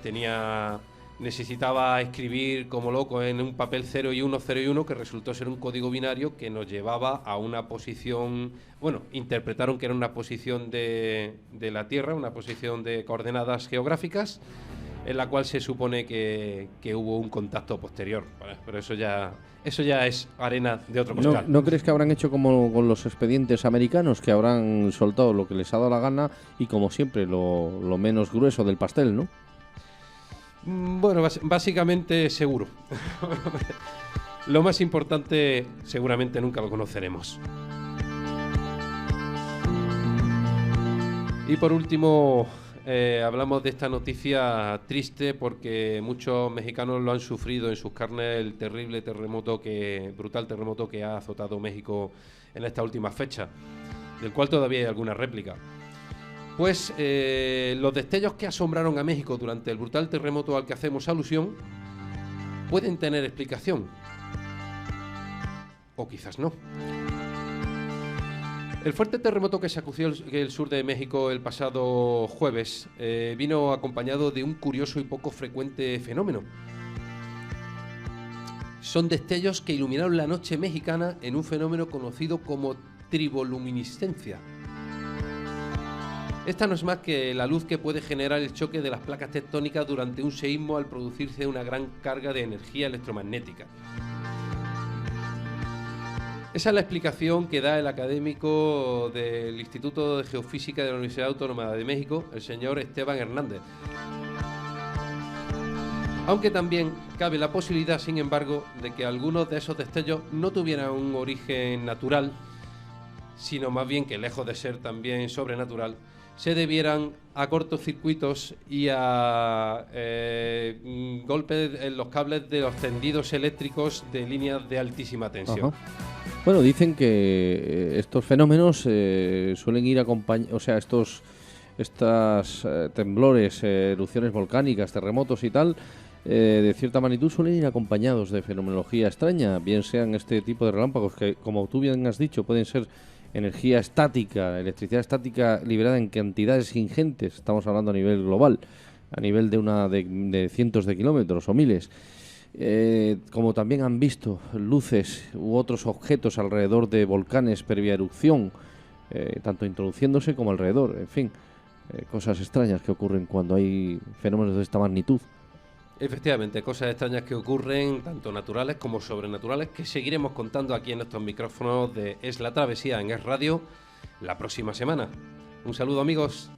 necesitaba escribir como loco en un papel 0 y 1, 0 y 1, que resultó ser un código binario que nos llevaba a una posición, bueno, interpretaron que era una posición de la Tierra, una posición de coordenadas geográficas, en la cual se supone que hubo un contacto posterior. Bueno, pero eso ya es arena de otro costal. ¿No crees que habrán hecho como con los expedientes americanos, que habrán soltado lo que les ha dado la gana y, como siempre, lo menos grueso del pastel, no? Bueno, básicamente seguro. Lo más importante seguramente nunca lo conoceremos. Y por último, hablamos de esta noticia triste porque muchos mexicanos lo han sufrido en sus carnes, el terrible brutal terremoto que ha azotado México en esta última fecha, del cual todavía hay alguna réplica. Pues los destellos que asombraron a México durante el brutal terremoto al que hacemos alusión pueden tener explicación, o quizás no. El fuerte terremoto que sacudió el sur de México el pasado jueves vino acompañado de un curioso y poco frecuente fenómeno. Son destellos que iluminaron la noche mexicana en un fenómeno conocido como triboluminiscencia. Esta no es más que la luz que puede generar el choque de las placas tectónicas durante un seísmo al producirse una gran carga de energía electromagnética. Esa es la explicación que da el académico del Instituto de Geofísica de la Universidad Autónoma de México, el señor Esteban Hernández. Aunque también cabe la posibilidad, sin embargo, de que algunos de esos destellos no tuvieran un origen natural, sino más bien que, lejos de ser también sobrenatural, se debieran a cortocircuitos y a golpes en los cables de los tendidos eléctricos de líneas de altísima tensión. Ajá. Bueno, dicen que estos fenómenos suelen ir acompañados, o sea, estos temblores, erupciones volcánicas, terremotos y tal, de cierta magnitud suelen ir acompañados de fenomenología extraña, bien sean este tipo de relámpagos que, como tú bien has dicho, pueden ser energía estática, electricidad estática liberada en cantidades ingentes, estamos hablando a nivel global, a nivel de cientos de kilómetros o miles. Como también han visto luces u otros objetos alrededor de volcanes previa erupción, tanto introduciéndose como alrededor, en fin, cosas extrañas que ocurren cuando hay fenómenos de esta magnitud. Efectivamente, cosas extrañas que ocurren, tanto naturales como sobrenaturales, que seguiremos contando aquí en estos micrófonos de Es la Travesía en Es Radio la próxima semana. Un saludo, amigos.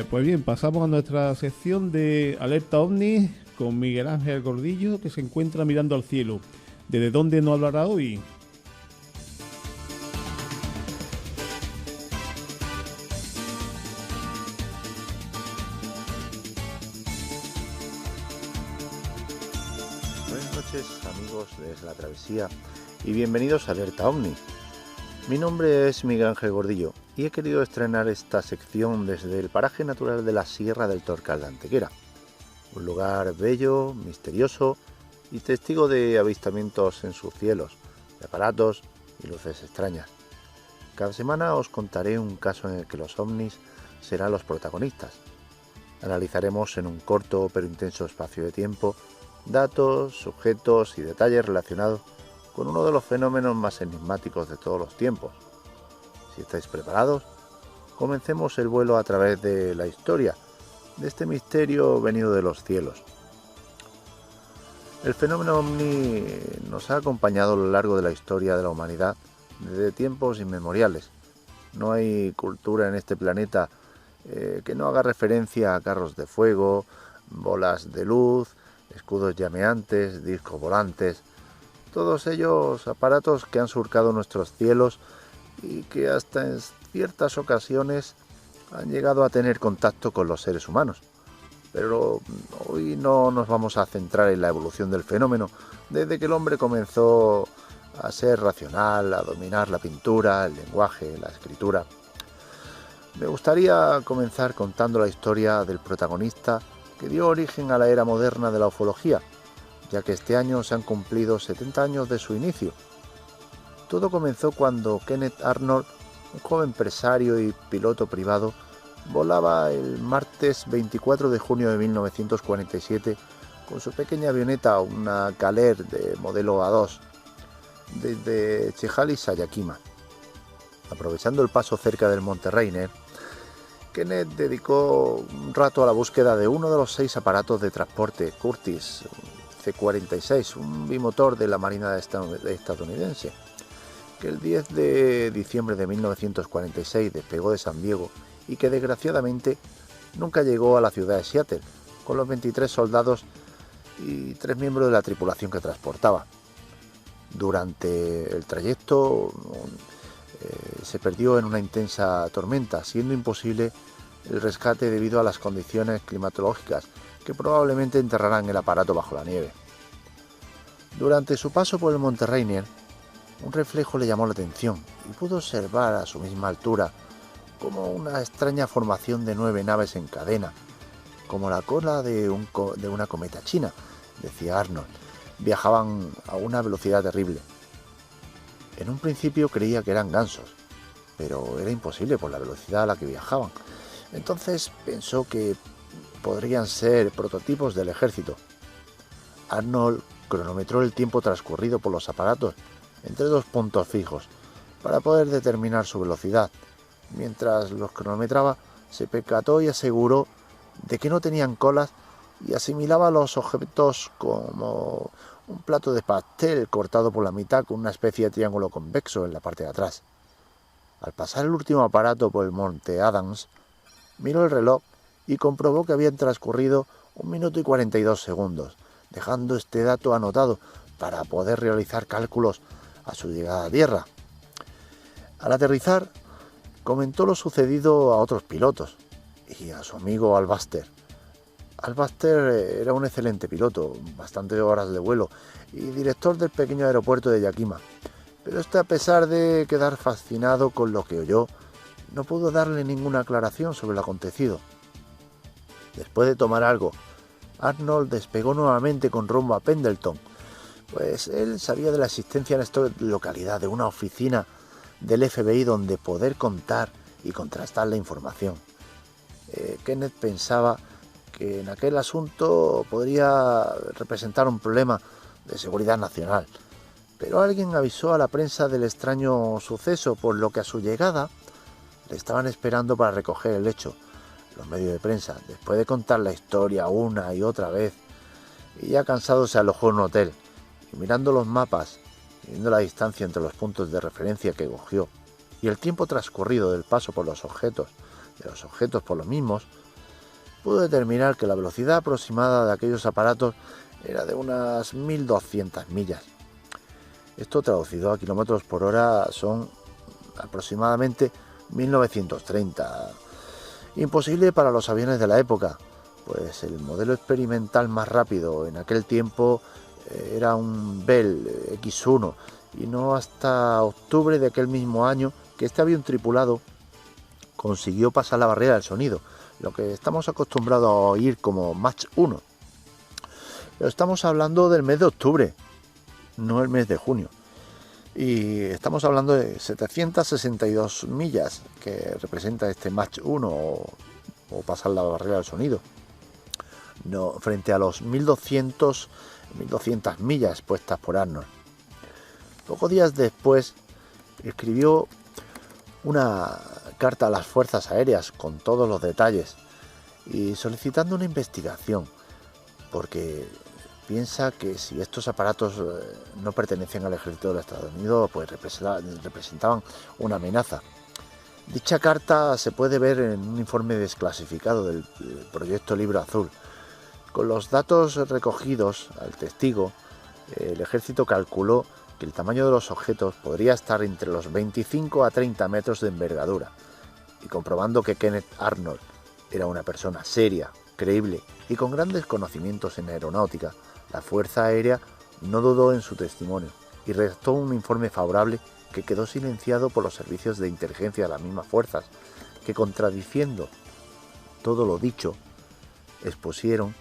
Pues bien, pasamos a nuestra sección de Alerta OVNI con Miguel Ángel Gordillo, que se encuentra mirando al cielo. ¿Desde dónde nos hablará hoy? Buenas noches, amigos de La Travesía, y bienvenidos a Alerta OVNI. Mi nombre es Miguel Ángel Gordillo y he querido estrenar esta sección desde el paraje natural de la Sierra del Torcal de Antequera, un lugar bello, misterioso y testigo de avistamientos en sus cielos, de aparatos y luces extrañas. Cada semana os contaré un caso en el que los ovnis serán los protagonistas. Analizaremos en un corto pero intenso espacio de tiempo datos, sujetos y detalles relacionados con uno de los fenómenos más enigmáticos de todos los tiempos. Si estáis preparados, comencemos el vuelo a través de la historia de este misterio venido de los cielos. El fenómeno ovni nos ha acompañado a lo largo de la historia de la humanidad desde tiempos inmemoriales. No hay cultura en este planeta que no haga referencia a carros de fuego, bolas de luz, escudos llameantes, discos volantes, todos ellos aparatos que han surcado nuestros cielos y que hasta en ciertas ocasiones han llegado a tener contacto con los seres humanos. Pero hoy no nos vamos a centrar en la evolución del fenómeno, desde que el hombre comenzó a ser racional, a dominar la pintura, el lenguaje, la escritura. Me gustaría comenzar contando la historia del protagonista que dio origen a la era moderna de la ufología, ya que este año se han cumplido 70 años de su inicio. Todo comenzó cuando Kenneth Arnold, un joven empresario y piloto privado, volaba el martes 24 de junio de 1947 con su pequeña avioneta, una Caler de modelo A2, desde Chehalis a Yakima. Aprovechando el paso cerca del Monte Rainier, Kenneth dedicó un rato a la búsqueda de uno de los 6 aparatos de transporte Curtiss C-46, un bimotor de la Marina estadounidense, que el 10 de diciembre de 1946 despegó de San Diego y que desgraciadamente nunca llegó a la ciudad de Seattle, con los 23 soldados y 3 miembros de la tripulación que transportaba. Durante el trayecto se perdió en una intensa tormenta, siendo imposible el rescate debido a las condiciones climatológicas que probablemente enterrarán el aparato bajo la nieve. Durante su paso por el Monte Rainier, un reflejo le llamó la atención y pudo observar a su misma altura como una extraña formación de 9 naves en cadena, como la cola de una cometa china, decía Arnold. Viajaban a una velocidad terrible. En un principio creía que eran gansos, pero era imposible por la velocidad a la que viajaban. Entonces pensó que podrían ser prototipos del ejército. Arnold cronometró el tiempo transcurrido por los aparatos entre 2 puntos fijos para poder determinar su velocidad. Mientras los cronometraba, se percató y aseguró de que no tenían colas y asimilaba los objetos como un plato de pastel cortado por la mitad con una especie de triángulo convexo en la parte de atrás. Al pasar el último aparato por el Monte Adams, miró el reloj y comprobó que habían transcurrido 1 minuto y 42 segundos, dejando este dato anotado para poder realizar cálculos a su llegada a tierra. Al aterrizar, comentó lo sucedido a otros pilotos y a su amigo Al Buster. Al Buster era un excelente piloto, bastantes horas de vuelo y director del pequeño aeropuerto de Yakima, pero a pesar de quedar fascinado con lo que oyó, no pudo darle ninguna aclaración sobre lo acontecido. Después de tomar algo, Arnold despegó nuevamente con rumbo a Pendleton, pues él sabía de la existencia en esta localidad de una oficina del FBI donde poder contar y contrastar la información. Kenneth pensaba que en aquel asunto podría representar un problema de seguridad nacional, pero alguien avisó a la prensa del extraño suceso, por lo que a su llegada le estaban esperando para recoger el hecho. Los medios de prensa, después de contar la historia una y otra vez, y ya cansado, se alojó en un hotel, y mirando los mapas, viendo la distancia entre los puntos de referencia que cogió y el tiempo transcurrido del paso por los objetos, de los objetos por los mismos, pudo determinar que la velocidad aproximada de aquellos aparatos era de unas 1200 millas. Esto traducido a kilómetros por hora son aproximadamente 1930. Imposible para los aviones de la época, pues el modelo experimental más rápido en aquel tiempo era un Bell X-1, y no hasta octubre de aquel mismo año que este avión tripulado consiguió pasar la barrera del sonido, lo que estamos acostumbrados a oír como Mach 1. Pero estamos hablando del mes de octubre, no el mes de junio. Y estamos hablando de 762 millas que representa este Mach 1 o pasar la barrera del sonido. No, frente a los 1200 millas puestas por Arnold. Pocos días después escribió una carta a las fuerzas aéreas con todos los detalles y solicitando una investigación, porque piensa que si estos aparatos no pertenecen al ejército de los Estados Unidos, pues representaban una amenaza. Dicha carta se puede ver en un informe desclasificado del proyecto Libro Azul. Con los datos recogidos al testigo, el ejército calculó que el tamaño de los objetos podría estar entre los 25 a 30 metros de envergadura. Y comprobando que Kenneth Arnold era una persona seria, creíble y con grandes conocimientos en aeronáutica, la Fuerza Aérea no dudó en su testimonio y redactó un informe favorable que quedó silenciado por los servicios de inteligencia de las mismas fuerzas, que contradiciendo todo lo dicho, expusieron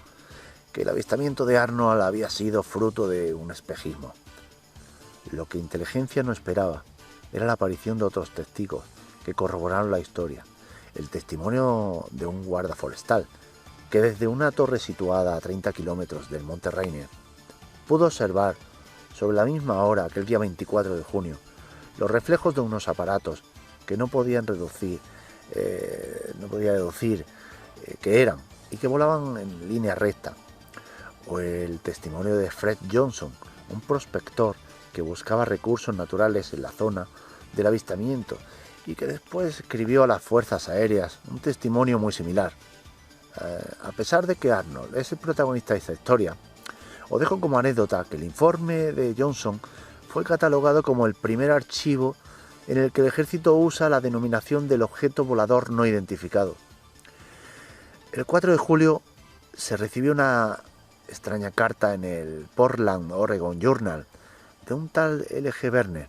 que el avistamiento de Arnold había sido fruto de un espejismo. Lo que inteligencia no esperaba era la aparición de otros testigos que corroboraron la historia. El testimonio de un guarda forestal, que desde una torre situada a 30 kilómetros del Monte Rainier, pudo observar sobre la misma hora, aquel día 24 de junio, los reflejos de unos aparatos que no podía deducir qué eran y que volaban en línea recta. O el testimonio de Fred Johnson, un prospector que buscaba recursos naturales en la zona del avistamiento y que después escribió a las fuerzas aéreas un testimonio muy similar. A pesar de que Arnold es el protagonista de esta historia, os dejo como anécdota que el informe de Johnson fue catalogado como el primer archivo en el que el ejército usa la denominación del objeto volador no identificado. El 4 de julio se recibió una extraña carta en el Portland, Oregon Journal de un tal L.G. Werner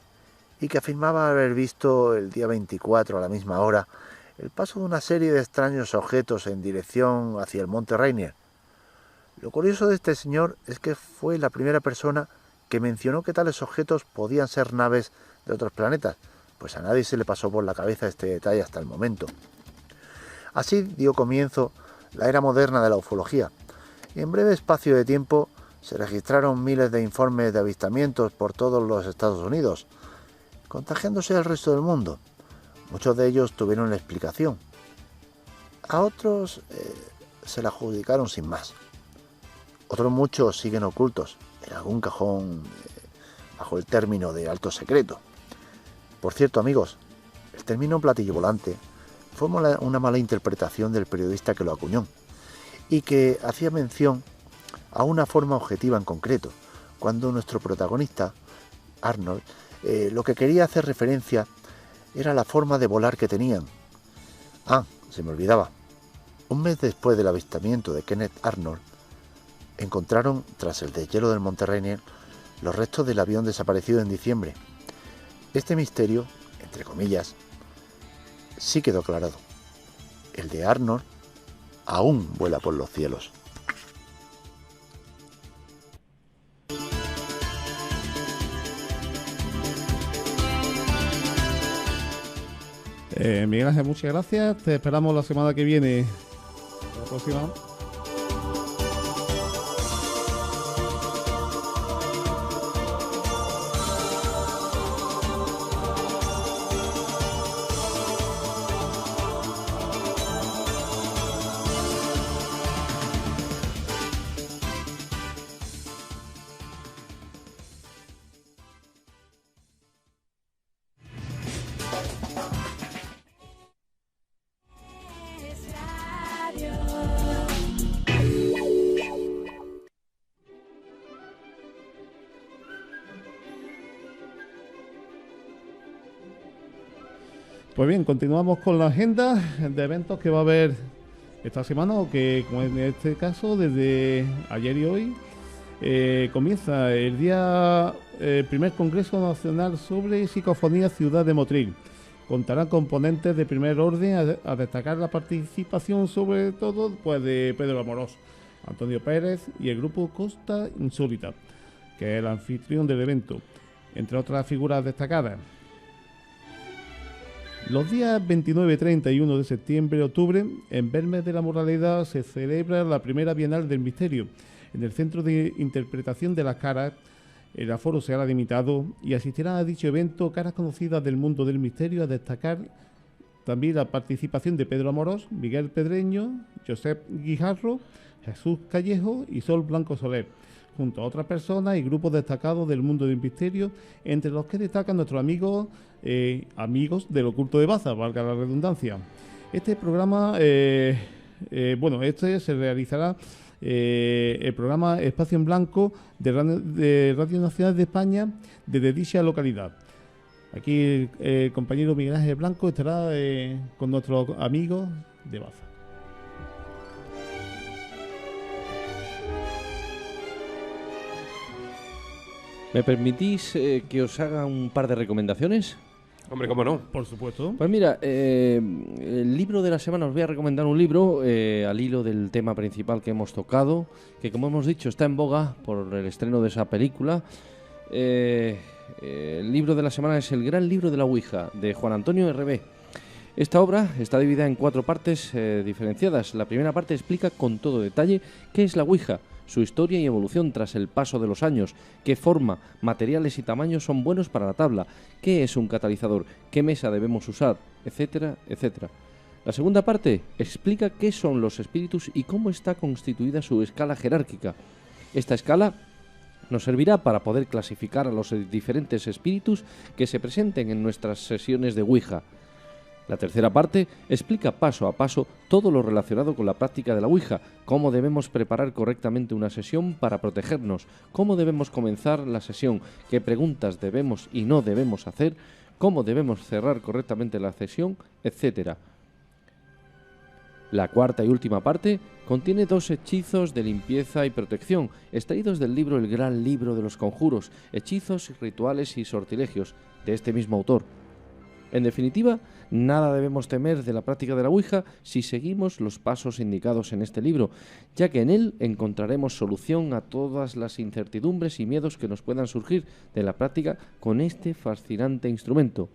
y que afirmaba haber visto el día 24 a la misma hora el paso de una serie de extraños objetos en dirección hacia el Monte Rainier. Lo curioso de este señor es que fue la primera persona que mencionó que tales objetos podían ser naves de otros planetas, pues a nadie se le pasó por la cabeza este detalle hasta el momento. Así dio comienzo la era moderna de la ufología, y en breve espacio de tiempo se registraron miles de informes de avistamientos por todos los Estados Unidos, contagiándose al resto del mundo. Muchos de ellos tuvieron la explicación. A otros se la adjudicaron sin más. Otros muchos siguen ocultos en algún cajón bajo el término de alto secreto. Por cierto, amigos, el término platillo volante fue una mala interpretación del periodista que lo acuñó y que hacía mención a una forma objetiva en concreto, cuando nuestro protagonista, Arnold, lo que quería hacer referencia era la forma de volar que tenían. Se me olvidaba. Un mes después del avistamiento de Kenneth Arnold, encontraron, tras el deshielo del Monte Rainier, los restos del avión desaparecido en diciembre. Este misterio, entre comillas, sí quedó aclarado. El de Arnold aún vuela por los cielos. Miguel Ángel, muchas gracias. Te esperamos la semana que viene. La próxima. Pues bien, continuamos con la agenda de eventos que va a haber esta semana, o que, como en este caso, desde ayer y hoy, comienza el primer Congreso Nacional sobre Psicofonía Ciudad de Motril. Contará con ponentes de primer orden, a destacar la participación sobre todo pues de Pedro Amorós, Antonio Pérez y el grupo Costa Insólita, que es el anfitrión del evento, entre otras figuras destacadas. Los días 29, 30 y 1 de septiembre y octubre, en Belmes de la Moralidad, se celebra la primera Bienal del Misterio. En el Centro de Interpretación de las Caras, el aforo será limitado y asistirán a dicho evento caras conocidas del mundo del misterio, a destacar también la participación de Pedro Amorós, Miguel Pedreño, Josep Guijarro, Jesús Callejo y Sol Blanco Soler, junto a otras personas y grupos destacados del mundo del misterio, entre los que destacan nuestros amigos del oculto de Baza, valga la redundancia. Este programa, este se realizará el programa Espacio en Blanco de Radio Nacional de España desde dicha localidad. Aquí el compañero Miguel Ángel Blanco estará con nuestros amigos de Baza. ¿Me permitís que os haga un par de recomendaciones? Hombre, ¿cómo no? Por supuesto. Pues mira, el libro de la semana, os voy a recomendar un libro al hilo del tema principal que hemos tocado, que como hemos dicho está en boga por el estreno de esa película. El libro de la semana es El gran libro de la Ouija, de Juan Antonio R.B. Esta obra está dividida en 4 partes diferenciadas. La primera parte explica con todo detalle qué es la Ouija, su historia y evolución tras el paso de los años, qué forma, materiales y tamaños son buenos para la tabla, qué es un catalizador, qué mesa debemos usar, etcétera, etcétera. La segunda parte explica qué son los espíritus y cómo está constituida su escala jerárquica. Esta escala nos servirá para poder clasificar a los diferentes espíritus que se presenten en nuestras sesiones de Ouija. La tercera parte explica paso a paso todo lo relacionado con la práctica de la Ouija, cómo debemos preparar correctamente una sesión para protegernos, cómo debemos comenzar la sesión, qué preguntas debemos y no debemos hacer, cómo debemos cerrar correctamente la sesión, etc. La cuarta y última parte contiene 2 hechizos de limpieza y protección, extraídos del libro El gran libro de los conjuros, hechizos, rituales y sortilegios, de este mismo autor. En definitiva, nada debemos temer de la práctica de la Ouija si seguimos los pasos indicados en este libro, ya que en él encontraremos solución a todas las incertidumbres y miedos que nos puedan surgir de la práctica con este fascinante instrumento.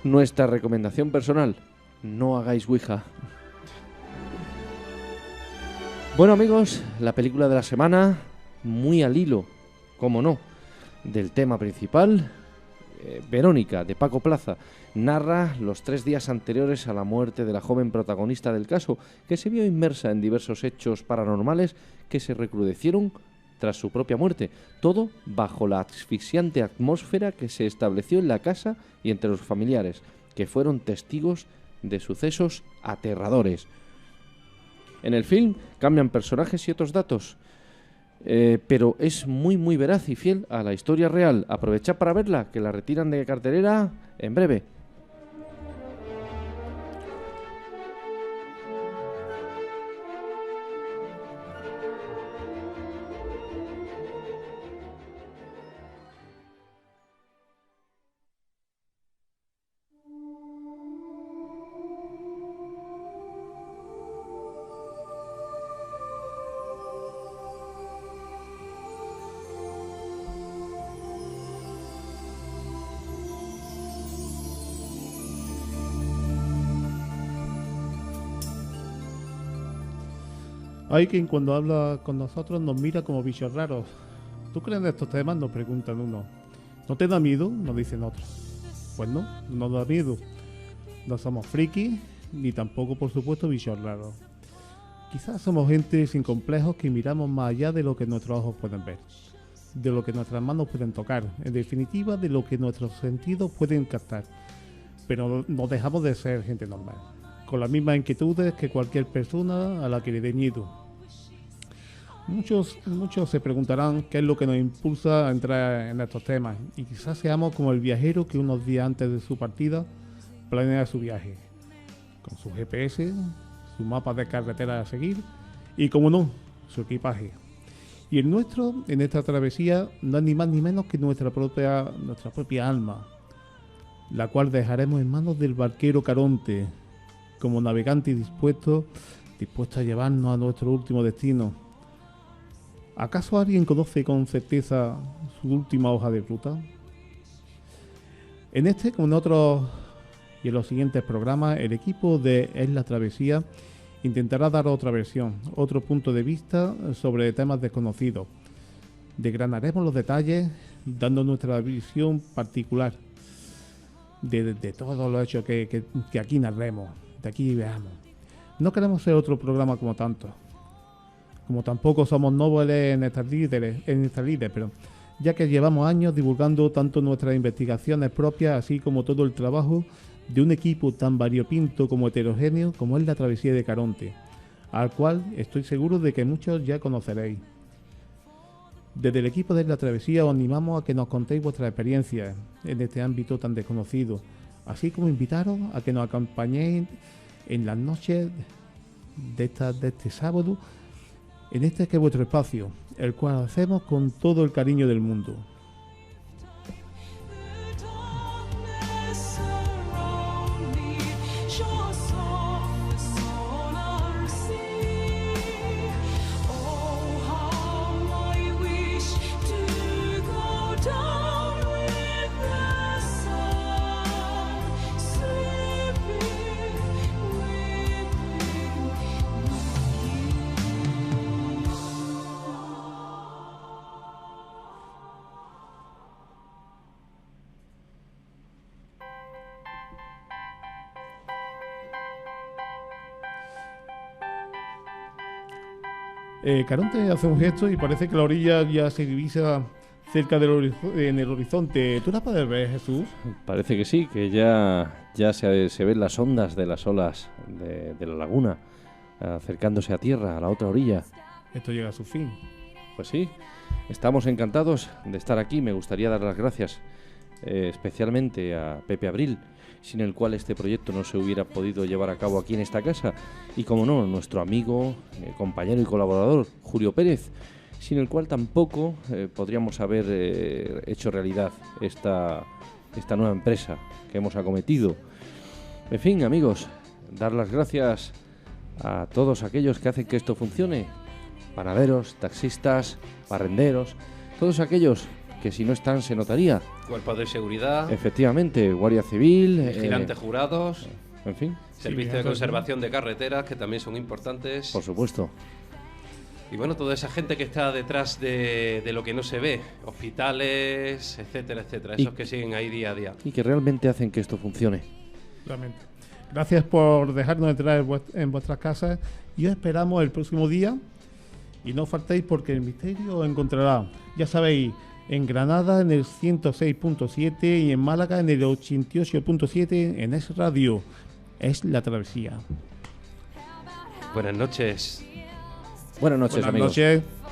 Nuestra recomendación personal: no hagáis Ouija. Bueno amigos, la película de la semana, muy al hilo, como no, del tema principal. Verónica, de Paco Plaza, narra los 3 días anteriores a la muerte de la joven protagonista del caso, que se vio inmersa en diversos hechos paranormales que se recrudecieron tras su propia muerte, todo bajo la asfixiante atmósfera que se estableció en la casa y entre los familiares, que fueron testigos de sucesos aterradores. En el film cambian personajes y otros datos, pero es muy veraz y fiel a la historia real. Aprovechad para verla, que la retiran de cartelera en breve. Hay quien cuando habla con nosotros nos mira como bichos raros. ¿Tú crees en estos temas? Nos preguntan unos. ¿No te da miedo? Nos dicen otros. Pues no, no da miedo. No somos frikis, ni tampoco, por supuesto, bichos raros. Quizás somos gente sin complejos que miramos más allá de lo que nuestros ojos pueden ver, de lo que nuestras manos pueden tocar, en definitiva, de lo que nuestros sentidos pueden captar. Pero no dejamos de ser gente normal, con las mismas inquietudes que cualquier persona a la que le dé miedo. Muchos se preguntarán qué es lo que nos impulsa a entrar en estos temas, y quizás seamos como el viajero que unos días antes de su partida planea su viaje, con su GPS, su mapa de carretera a seguir y, como no, su equipaje. Y el nuestro en esta travesía no es ni más ni menos que nuestra propia alma, la cual dejaremos en manos del barquero Caronte, como navegante y dispuesto a llevarnos a nuestro último destino. ¿Acaso alguien conoce con certeza su última hoja de ruta? En este, como en otros y en los siguientes programas, el equipo de Es la Travesía intentará dar otra versión, otro punto de vista sobre temas desconocidos. Desgranaremos los detalles, dando nuestra visión particular de todos los hechos que aquí narremos, de aquí veamos. No queremos ser otro programa como tanto. como tampoco somos nobles en estas líderes, pero ya que llevamos años divulgando tanto nuestras investigaciones propias, así como todo el trabajo de un equipo tan variopinto como heterogéneo como es la Travesía de Caronte, al cual estoy seguro de que muchos ya conoceréis. Desde el equipo de la Travesía os animamos a que nos contéis vuestras experiencias en este ámbito tan desconocido, así como invitaros a que nos acompañéis en las noches de este sábado, en este que es vuestro espacio, el cual hacemos con todo el cariño del mundo. Caronte hace un gesto y parece que la orilla ya se divisa cerca en el horizonte. ¿Tú la puedes ver, Jesús? Parece que sí, que ya se ven las ondas de las olas de la laguna acercándose a tierra, a la otra orilla. Esto llega a su fin. Pues sí, estamos encantados de estar aquí. Me gustaría dar las gracias especialmente a Pepe Abril, sin el cual este proyecto no se hubiera podido llevar a cabo aquí en esta casa, y como no, nuestro amigo, compañero y colaborador Julio Pérez, sin el cual tampoco podríamos haber hecho realidad esta nueva empresa que hemos acometido. En fin, amigos, dar las gracias a todos aquellos que hacen que esto funcione: panaderos, taxistas, barrenderos, todos aquellos que si no están se notaría. Cuerpos de seguridad. Efectivamente, Guardia Civil. Vigilantes jurados. En fin. Servicio de conservación de carreteras, que también son importantes. Por supuesto. Y bueno, toda esa gente que está detrás de lo que no se ve. Hospitales, etcétera, etcétera. Esos que siguen ahí día a día. Y que realmente hacen que esto funcione. Realmente. Gracias por dejarnos entrar en vuestras casas y os esperamos el próximo día. Y no faltéis porque el misterio os encontrará. Ya sabéis, en Granada en el 106.7 y en Málaga en el 88.7 en Es Radio. Es la Travesía. Buenas noches. Buenas noches, amigos. Buenas noches.